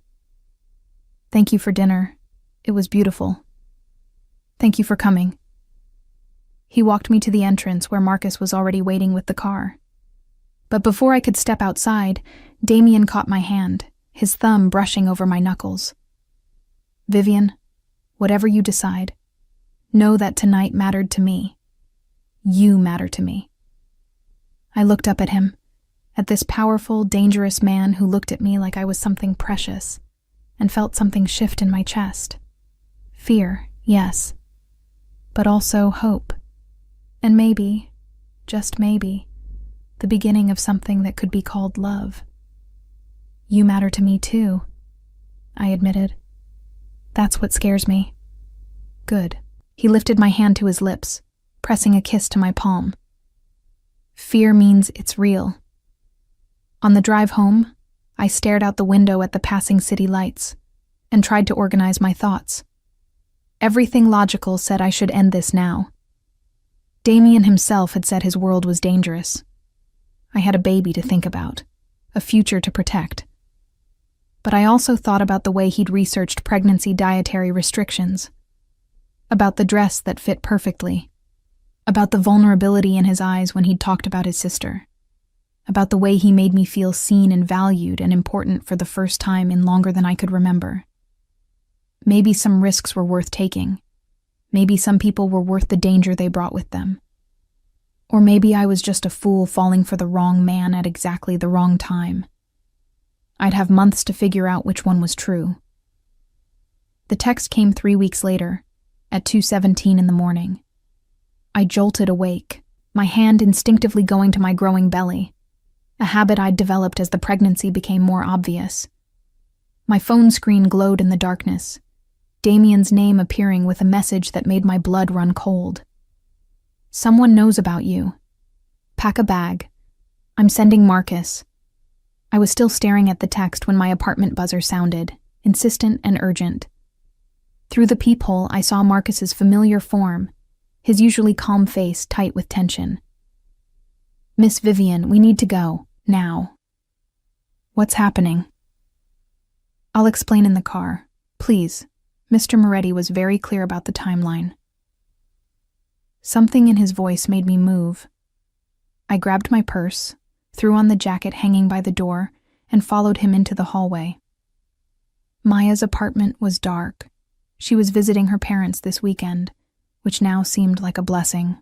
Thank you for dinner. It was beautiful. Thank you for coming. He walked me to the entrance where Marcus was already waiting with the car. But before I could step outside, Damien caught my hand, his thumb brushing over my knuckles. Vivian, whatever you decide, know that tonight mattered to me. You matter to me. I looked up at him, at this powerful, dangerous man who looked at me like I was something precious, and felt something shift in my chest. Fear, yes, but also hope. And maybe, just maybe, the beginning of something that could be called love. You matter to me too, I admitted. That's what scares me. Good. He lifted my hand to his lips, pressing a kiss to my palm. Fear means it's real. On the drive home, I stared out the window at the passing city lights and tried to organize my thoughts. Everything logical said I should end this now. Damien himself had said his world was dangerous. I had a baby to think about, a future to protect. But I also thought about the way he'd researched pregnancy dietary restrictions, about the dress that fit perfectly, about the vulnerability in his eyes when he'd talked about his sister, about the way he made me feel seen and valued and important for the first time in longer than I could remember. Maybe some risks were worth taking. Maybe some people were worth the danger they brought with them. Or maybe I was just a fool falling for the wrong man at exactly the wrong time. I'd have months to figure out which one was true. The text came 3 weeks later, at 2:17 in the morning. I jolted awake, my hand instinctively going to my growing belly, a habit I'd developed as the pregnancy became more obvious. My phone screen glowed in the darkness, Damien's name appearing with a message that made my blood run cold. Someone knows about you. Pack a bag. I'm sending Marcus. I was still staring at the text when my apartment buzzer sounded, insistent and urgent. Through the peephole, I saw Marcus's familiar form, his usually calm face tight with tension. Miss Vivian, we need to go, now. What's happening? I'll explain in the car, please. Mr. Moretti was very clear about the timeline. Something in his voice made me move. I grabbed my purse, threw on the jacket hanging by the door, and followed him into the hallway. Maya's apartment was dark. She was visiting her parents this weekend, which now seemed like a blessing.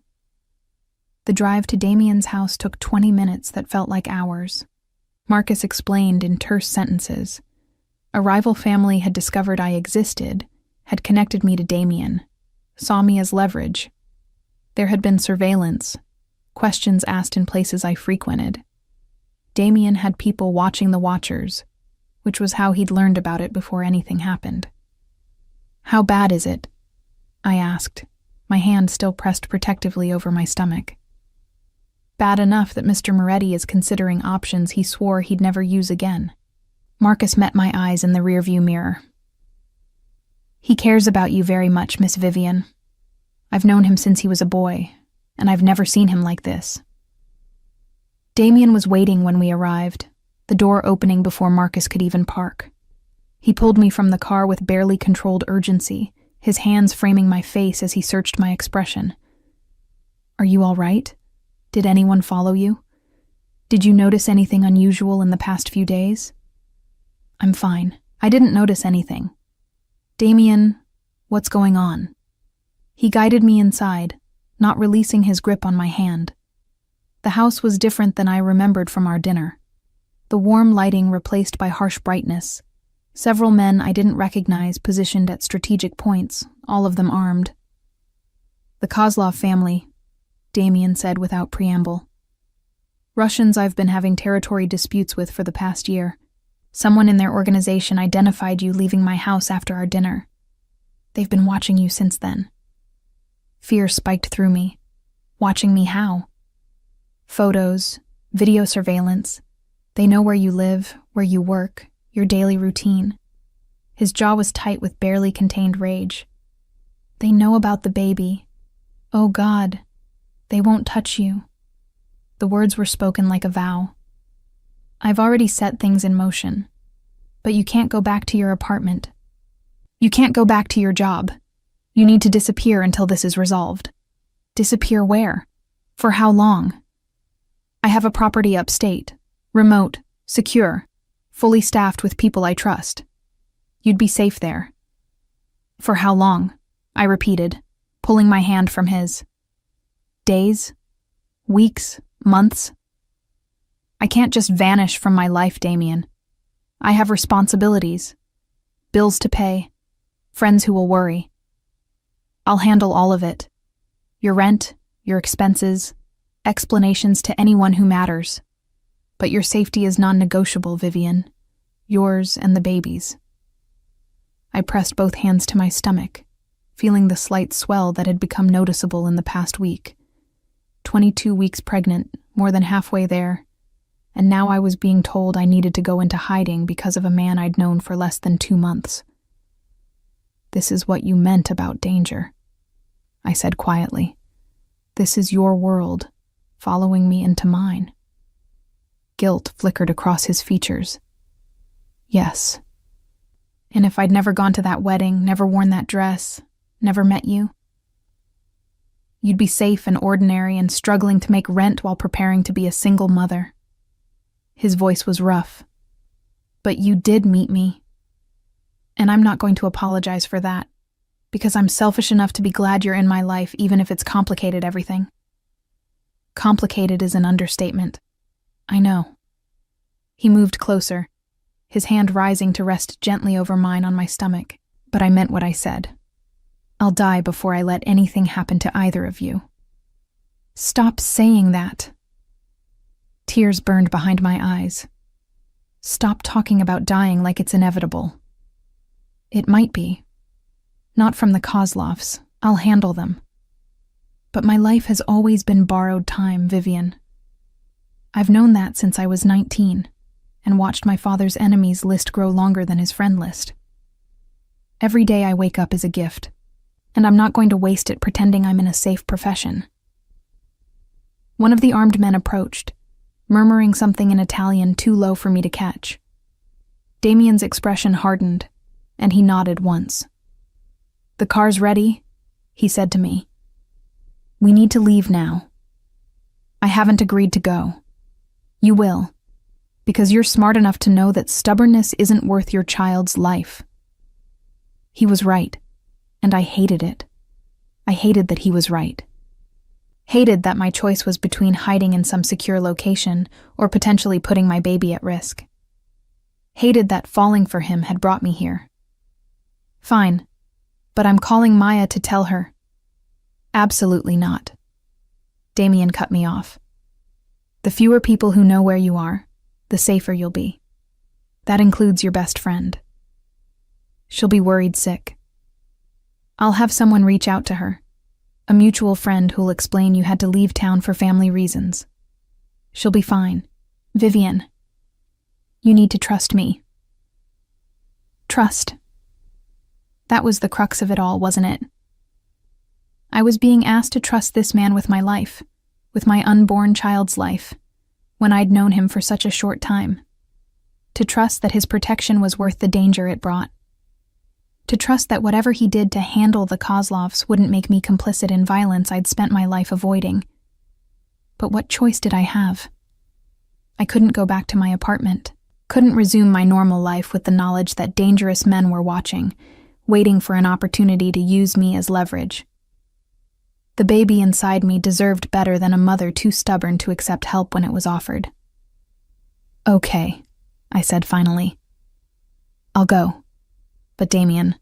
The drive to Damien's house took 20 minutes that felt like hours. Marcus explained in terse sentences. A rival family had discovered I existed, had connected me to Damien, saw me as leverage. There had been surveillance, questions asked in places I frequented. Damien had people watching the watchers, which was how he'd learned about it before anything happened. How bad is it? I asked, my hand still pressed protectively over my stomach. Bad enough that Mr. Moretti is considering options he swore he'd never use again. Marcus met my eyes in the rearview mirror. He cares about you very much, Miss Vivian. I've known him since he was a boy, and I've never seen him like this. Damien was waiting when we arrived, the door opening before Marcus could even park. He pulled me from the car with barely controlled urgency, his hands framing my face as he searched my expression. Are you all right? Did anyone follow you? Did you notice anything unusual in the past few days? I'm fine. I didn't notice anything. Damien, what's going on? He guided me inside, not releasing his grip on my hand. The house was different than I remembered from our dinner. The warm lighting replaced by harsh brightness, Several men I didn't recognize positioned at strategic points, all of them armed. The Kozlov family, Damien said without preamble. Russians I've been having territory disputes with for the past year. Someone in their organization identified you leaving my house after our dinner. They've been watching you since then. Fear spiked through me. Watching me how? Photos, video surveillance. They know where you live, where you work, your daily routine. His jaw was tight with barely contained rage. They know about the baby. Oh God, they won't touch you. The words were spoken like a vow. I've already set things in motion. But you can't go back to your apartment. You can't go back to your job. You need to disappear until this is resolved. Disappear where? For how long? I have a property upstate, remote, secure, fully staffed with people I trust. You'd be safe there. For how long? I repeated, pulling my hand from his. Days? Weeks? Months? I can't just vanish from my life, Damien. I have responsibilities, bills to pay, friends who will worry. I'll handle all of it. Your rent, your expenses, explanations to anyone who matters. But your safety is non-negotiable, Vivian. Yours and the baby's. I pressed both hands to my stomach, feeling the slight swell that had become noticeable in the past week. 22 weeks pregnant, more than halfway there, and now I was being told I needed to go into hiding because of a man I'd known for less than 2 months. This is what you meant about danger, I said quietly. This is your world, following me into mine. Guilt flickered across his features. Yes. And if I'd never gone to that wedding, never worn that dress, never met you, you'd be safe and ordinary and struggling to make rent while preparing to be a single mother. His voice was rough. But you did meet me. And I'm not going to apologize for that, because I'm selfish enough to be glad you're in my life even if it's complicated everything. Complicated is an understatement. I know. He moved closer, his hand rising to rest gently over mine on my stomach, but I meant what I said. I'll die before I let anything happen to either of you. Stop saying that. Tears burned behind my eyes. Stop talking about dying like it's inevitable. It might be. Not from the Kozlovs. I'll handle them. But my life has always been borrowed time, Vivian. I've known that since I was 19, and watched my father's enemies list grow longer than his friend list. Every day I wake up is a gift, and I'm not going to waste it pretending I'm in a safe profession. One of the armed men approached, murmuring something in Italian too low for me to catch. Damien's expression hardened, and he nodded once. "The car's ready," he said to me. "We need to leave now. I haven't agreed to go. You will, because you're smart enough to know that stubbornness isn't worth your child's life." He was right, and I hated it. I hated that he was right. Hated that my choice was between hiding in some secure location or potentially putting my baby at risk. Hated that falling for him had brought me here. Fine, but I'm calling Maya to tell her. Absolutely not. Damien cut me off. The fewer people who know where you are, the safer you'll be. That includes your best friend. She'll be worried sick. I'll have someone reach out to her. A mutual friend who'll explain you had to leave town for family reasons. She'll be fine. Vivian, you need to trust me. Trust. That was the crux of it all, wasn't it? I was being asked to trust this man with my life, with my unborn child's life, when I'd known him for such a short time. To trust that his protection was worth the danger it brought. To trust that whatever he did to handle the Kozlovs wouldn't make me complicit in violence I'd spent my life avoiding. But what choice did I have? I couldn't go back to my apartment, couldn't resume my normal life with the knowledge that dangerous men were watching, waiting for an opportunity to use me as leverage. The baby inside me deserved better than a mother too stubborn to accept help when it was offered. "Okay," I said finally. I'll go. But Damien,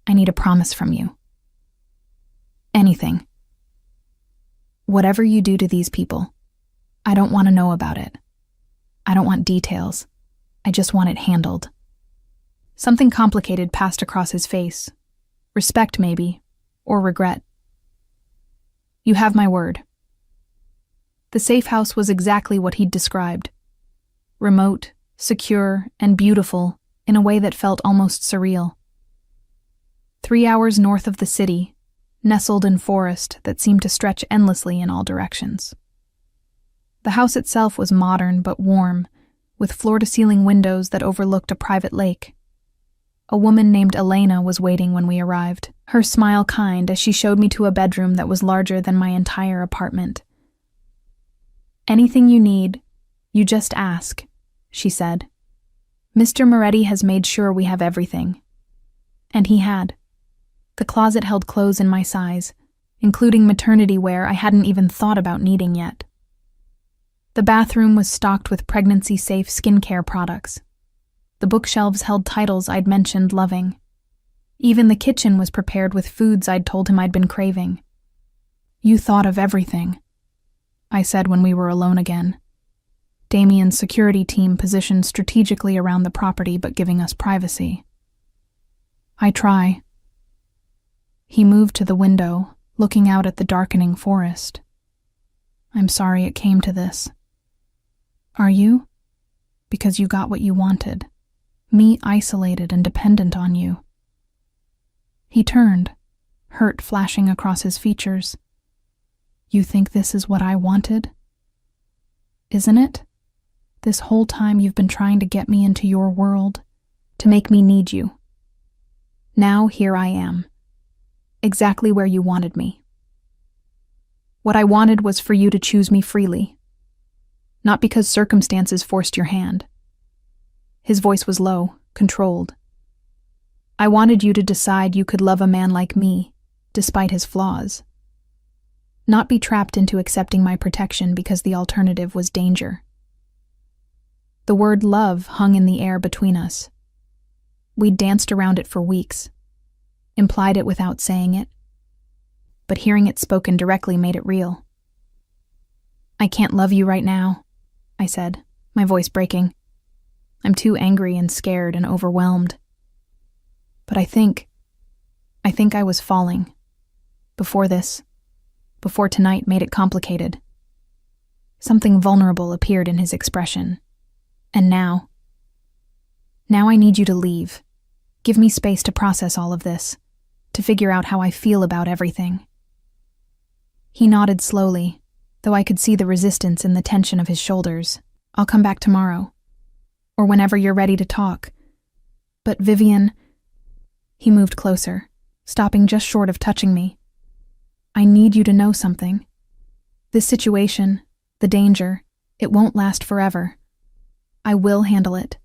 I need a promise from you. Anything. Whatever you do to these people, I don't want to know about it. I don't want details. I just want it handled. Something complicated passed across his face. Respect, maybe, or regret. You have my word. The safe house was exactly what he'd described. Remote, secure, and beautiful in a way that felt almost surreal. 3 hours north of the city, nestled in forest that seemed to stretch endlessly in all directions. The house itself was modern but warm, with floor-to-ceiling windows that overlooked a private lake. A woman named Elena was waiting when we arrived, her smile kind as she showed me to a bedroom that was larger than my entire apartment. Anything you need, you just ask, she said. Mr. Moretti has made sure we have everything. And he had. The closet held clothes in my size, including maternity wear I hadn't even thought about needing yet. The bathroom was stocked with pregnancy-safe skincare products. The bookshelves held titles I'd mentioned loving. Even the kitchen was prepared with foods I'd told him I'd been craving. You thought of everything, I said when we were alone again. Damien's security team positioned strategically around the property but giving us privacy. I try. He moved to the window, looking out at the darkening forest. I'm sorry it came to this. Are you? Because you got what you wanted. Me isolated and dependent on you. He turned, hurt flashing across his features. You think this is what I wanted? Isn't it? This whole time you've been trying to get me into your world, to make me need you. Now here I am, exactly where you wanted me. What I wanted was for you to choose me freely, not because circumstances forced your hand. His voice was low, controlled. I wanted you to decide you could love a man like me, despite his flaws. Not be trapped into accepting my protection because the alternative was danger. The word love hung in the air between us. We'd danced around it for weeks, implied it without saying it, but hearing it spoken directly made it real. I can't love you right now, I said, my voice breaking. I'm too angry and scared and overwhelmed. But I think I was falling. Before tonight made it complicated. Something vulnerable appeared in his expression. And now I need you to leave. Give me space to process all of this, to figure out how I feel about everything. He nodded slowly, though I could see the resistance in the tension of his shoulders. I'll come back tomorrow, or whenever you're ready to talk. But Vivian... He moved closer, stopping just short of touching me. I need you to know something. This situation, the danger, it won't last forever. I will handle it.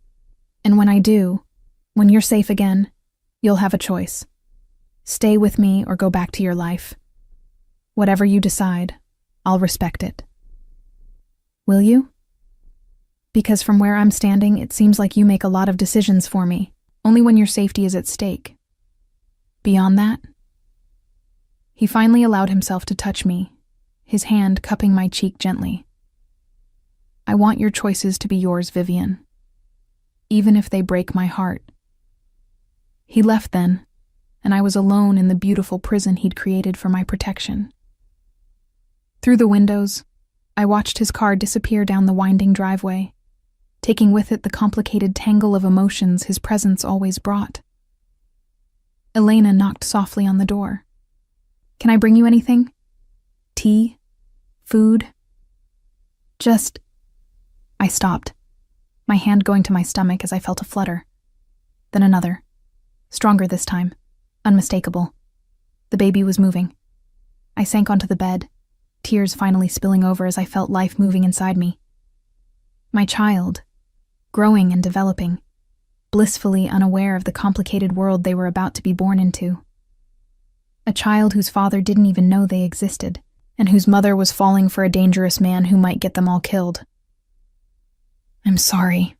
And when I do, when you're safe again, you'll have a choice. Stay with me or go back to your life. Whatever you decide, I'll respect it. Will you? Because from where I'm standing, it seems like you make a lot of decisions for me, only when your safety is at stake. Beyond that? He finally allowed himself to touch me, his hand cupping my cheek gently. I want your choices to be yours, Vivian, even if they break my heart. He left then, and I was alone in the beautiful prison he'd created for my protection. Through the windows, I watched his car disappear down the winding driveway, taking with it the complicated tangle of emotions his presence always brought. Elena knocked softly on the door. Can I bring you anything? Tea? Food? Just... I stopped, my hand going to my stomach as I felt a flutter. Then another. Stronger this time. Unmistakable. The baby was moving. I sank onto the bed, tears finally spilling over as I felt life moving inside me. My child, growing and developing, blissfully unaware of the complicated world they were about to be born into. A child whose father didn't even know they existed, and whose mother was falling for a dangerous man who might get them all killed. I'm sorry,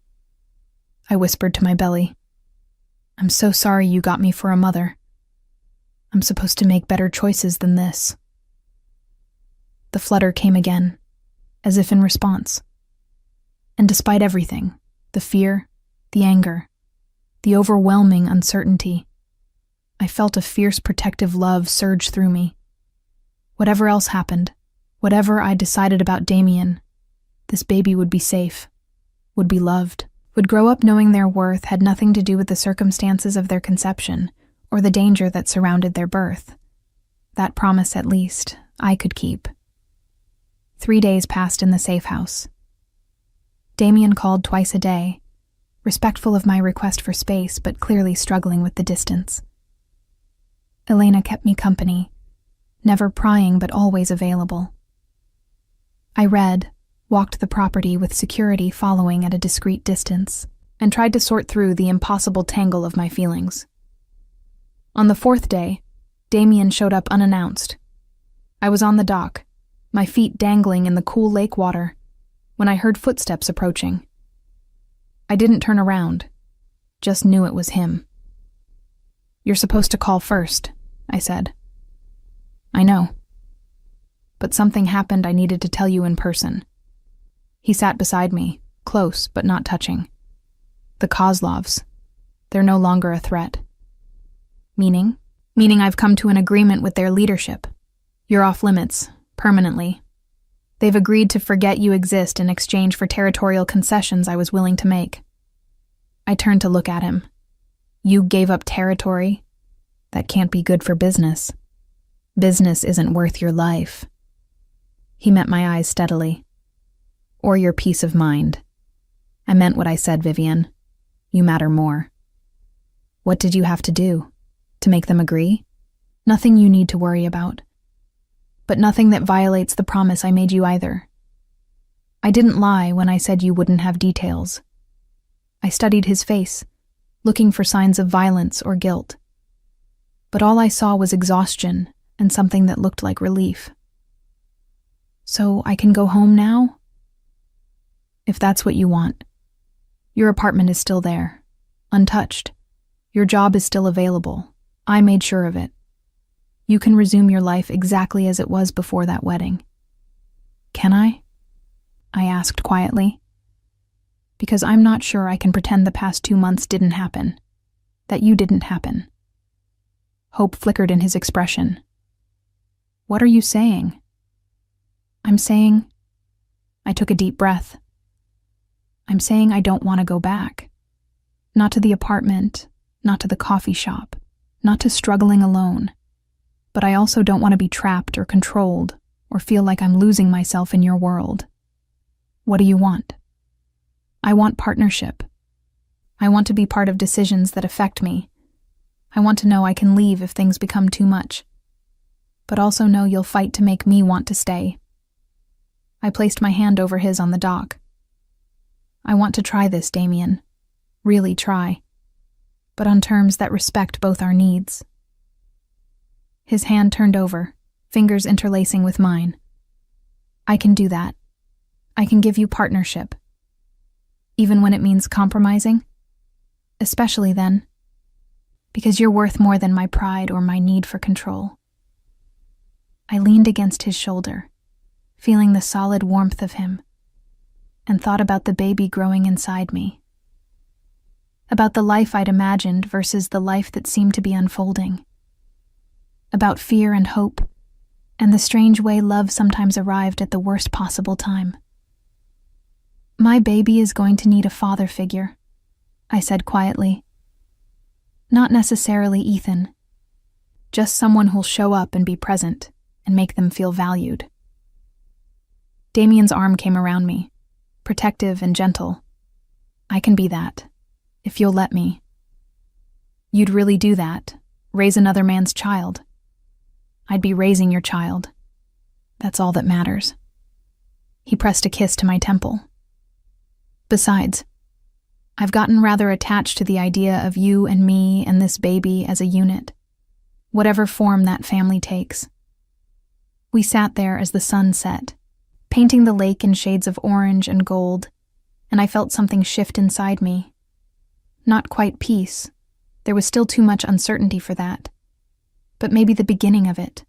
I whispered to my belly. I'm so sorry you got me for a mother. I'm supposed to make better choices than this. The flutter came again, as if in response. And despite everything, the fear, the anger, the overwhelming uncertainty, I felt a fierce protective love surge through me. Whatever else happened, whatever I decided about Damien, this baby would be safe, would be loved, would grow up knowing their worth had nothing to do with the circumstances of their conception or the danger that surrounded their birth. That promise, at least, I could keep. 3 days passed in the safe house. Damien called twice a day, respectful of my request for space but clearly struggling with the distance. Elena kept me company, never prying but always available. I read, walked the property with security following at a discreet distance, and tried to sort through the impossible tangle of my feelings. On the 4th day, Damien showed up unannounced. I was on the dock, my feet dangling in the cool lake water, when I heard footsteps approaching. I didn't turn around, just knew it was him. "You're supposed to call first," I said. "I know. But something happened I needed to tell you in person." He sat beside me, close but not touching. "The Kozlovs. They're no longer a threat." "Meaning?" "Meaning I've come to an agreement with their leadership. You're off limits, permanently. They've agreed to forget you exist in exchange for territorial concessions I was willing to make." I turned to look at him. "You gave up territory? That can't be good for business. Business isn't worth your life." He met my eyes steadily. "Or your peace of mind. I meant what I said, Vivian. You matter more." "What did you have to do? To make them agree?" "Nothing you need to worry about. But nothing that violates the promise I made you either. I didn't lie when I said you wouldn't have details. I studied his face, looking for signs of violence or guilt. But all I saw was exhaustion and something that looked like relief." "So I can go home now?" "If that's what you want. Your apartment is still there, untouched. Your job is still available. I made sure of it. You can resume your life exactly as it was before that wedding." "Can I?" I asked quietly. "Because I'm not sure I can pretend the past 2 months didn't happen, that you didn't happen." Hope flickered in his expression. "What are you saying?" "I'm saying..." I took a deep breath. "I'm saying I don't want to go back. Not to the apartment, not to the coffee shop, not to struggling alone. But I also don't want to be trapped or controlled or feel like I'm losing myself in your world. What do you want?" "I want partnership. I want to be part of decisions that affect me. I want to know I can leave if things become too much. But also know you'll fight to make me want to stay." I placed my hand over his on the dock. "I want to try this, Damien. Really try. But on terms that respect both our needs." His hand turned over, fingers interlacing with mine. "I can do that. I can give you partnership. Even when it means compromising? Especially then. Because you're worth more than my pride or my need for control." I leaned against his shoulder, feeling the solid warmth of him, and thought about the baby growing inside me. About the life I'd imagined versus the life that seemed to be unfolding. About fear and hope, and the strange way love sometimes arrived at the worst possible time. "My baby is going to need a father figure," I said quietly. "Not necessarily Ethan. Just someone who'll show up and be present and make them feel valued." Damien's arm came around me, protective and gentle. "I can be that, if you'll let me." "You'd really do that? Raise another man's child?" "I'd be raising your child. That's all that matters." He pressed a kiss to my temple. "Besides, I've gotten rather attached to the idea of you and me and this baby as a unit, whatever form that family takes." We sat there as the sun set, painting the lake in shades of orange and gold, and I felt something shift inside me. Not quite peace, There was still too much uncertainty for that. But maybe the beginning of it.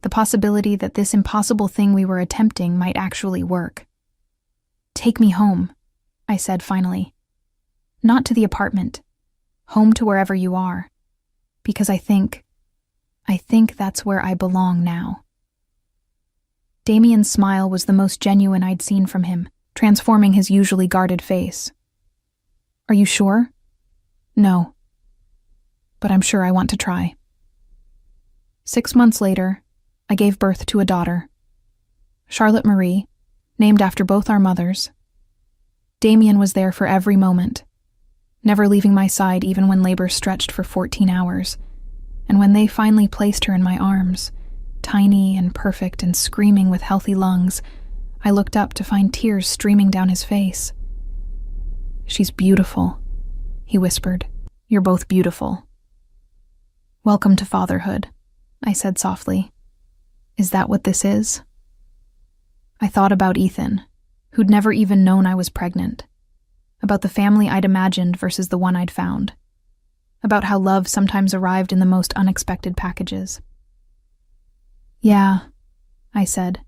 The possibility that this impossible thing we were attempting might actually work. "Take me home," I said finally. "Not to the apartment. Home to wherever you are. Because I think that's where I belong now." Damien's smile was the most genuine I'd seen from him, transforming his usually guarded face. "Are you sure?" "No. But I'm sure I want to try." 6 months later, I gave birth to a daughter. Charlotte Marie, named after both our mothers. Damien was there for every moment, never leaving my side even when labor stretched for 14 hours. And when they finally placed her in my arms, tiny and perfect and screaming with healthy lungs, I looked up to find tears streaming down his face. "She's beautiful," he whispered. "You're both beautiful." "Welcome to fatherhood," I said softly. "Is that what this is?" I thought about Ethan, who'd never even known I was pregnant, about the family I'd imagined versus the one I'd found, about how love sometimes arrived in the most unexpected packages. "Yeah," I said,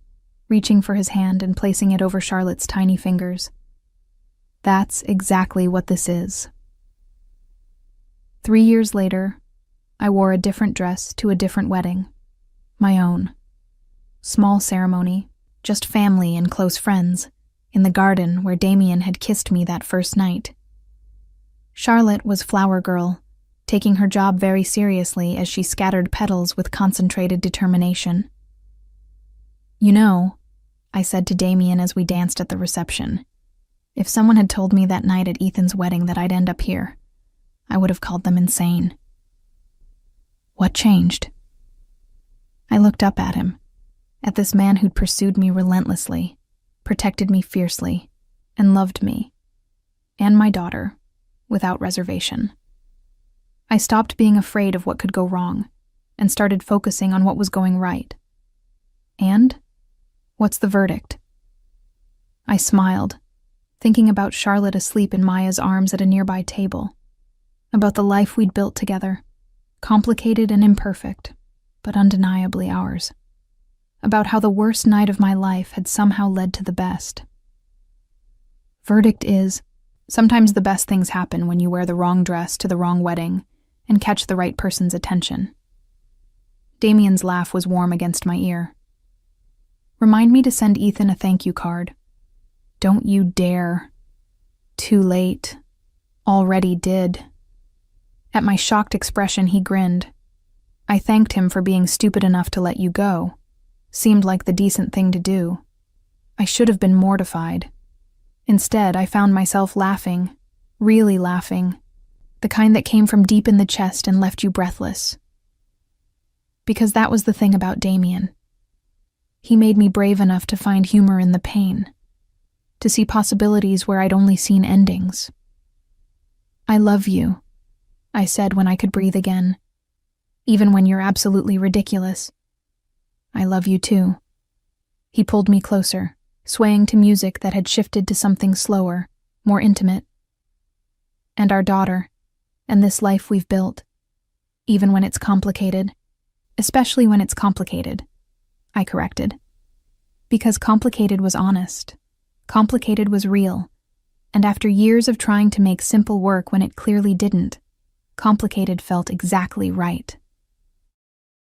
reaching for his hand and placing it over Charlotte's tiny fingers. "That's exactly what this is." 3 years later, I wore a different dress to a different wedding, my own. Small ceremony, just family and close friends, in the garden where Damien had kissed me that first night. Charlotte was flower girl, taking her job very seriously as she scattered petals with concentrated determination. "You know," I said to Damien as we danced at the reception, "if someone had told me that night at Ethan's wedding that I'd end up here, I would have called them insane." "What changed?" I looked up at him, at this man who'd pursued me relentlessly, protected me fiercely, and loved me, and my daughter, without reservation. I stopped being afraid of what could go wrong, and started focusing on what was going right. And what's the verdict? I smiled, thinking about Charlotte asleep in Maya's arms at a nearby table, about the life we'd built together, complicated and imperfect, but undeniably ours, about how the worst night of my life had somehow led to the best. Verdict is, sometimes the best things happen when you wear the wrong dress to the wrong wedding and catch the right person's attention. Damien's laugh was warm against my ear. "Remind me to send Ethan a thank you card." "Don't you dare." "Too late. Already did." At my shocked expression, he grinned. "I thanked him for being stupid enough to let you go. Seemed like the decent thing to do. I should have been mortified. Instead, I found myself laughing, really laughing, the kind that came from deep in the chest and left you breathless. Because that was the thing about Damien. He made me brave enough to find humor in the pain, to see possibilities where I'd only seen endings. "I love you," I said when I could breathe again. "Even when you're absolutely ridiculous. I love you too." He pulled me closer, swaying to music that had shifted to something slower, more intimate. "And our daughter, and this life we've built, even when it's complicated, especially when it's complicated," I corrected. Because complicated was honest, complicated was real, and after years of trying to make simple work when it clearly didn't, complicated felt exactly right.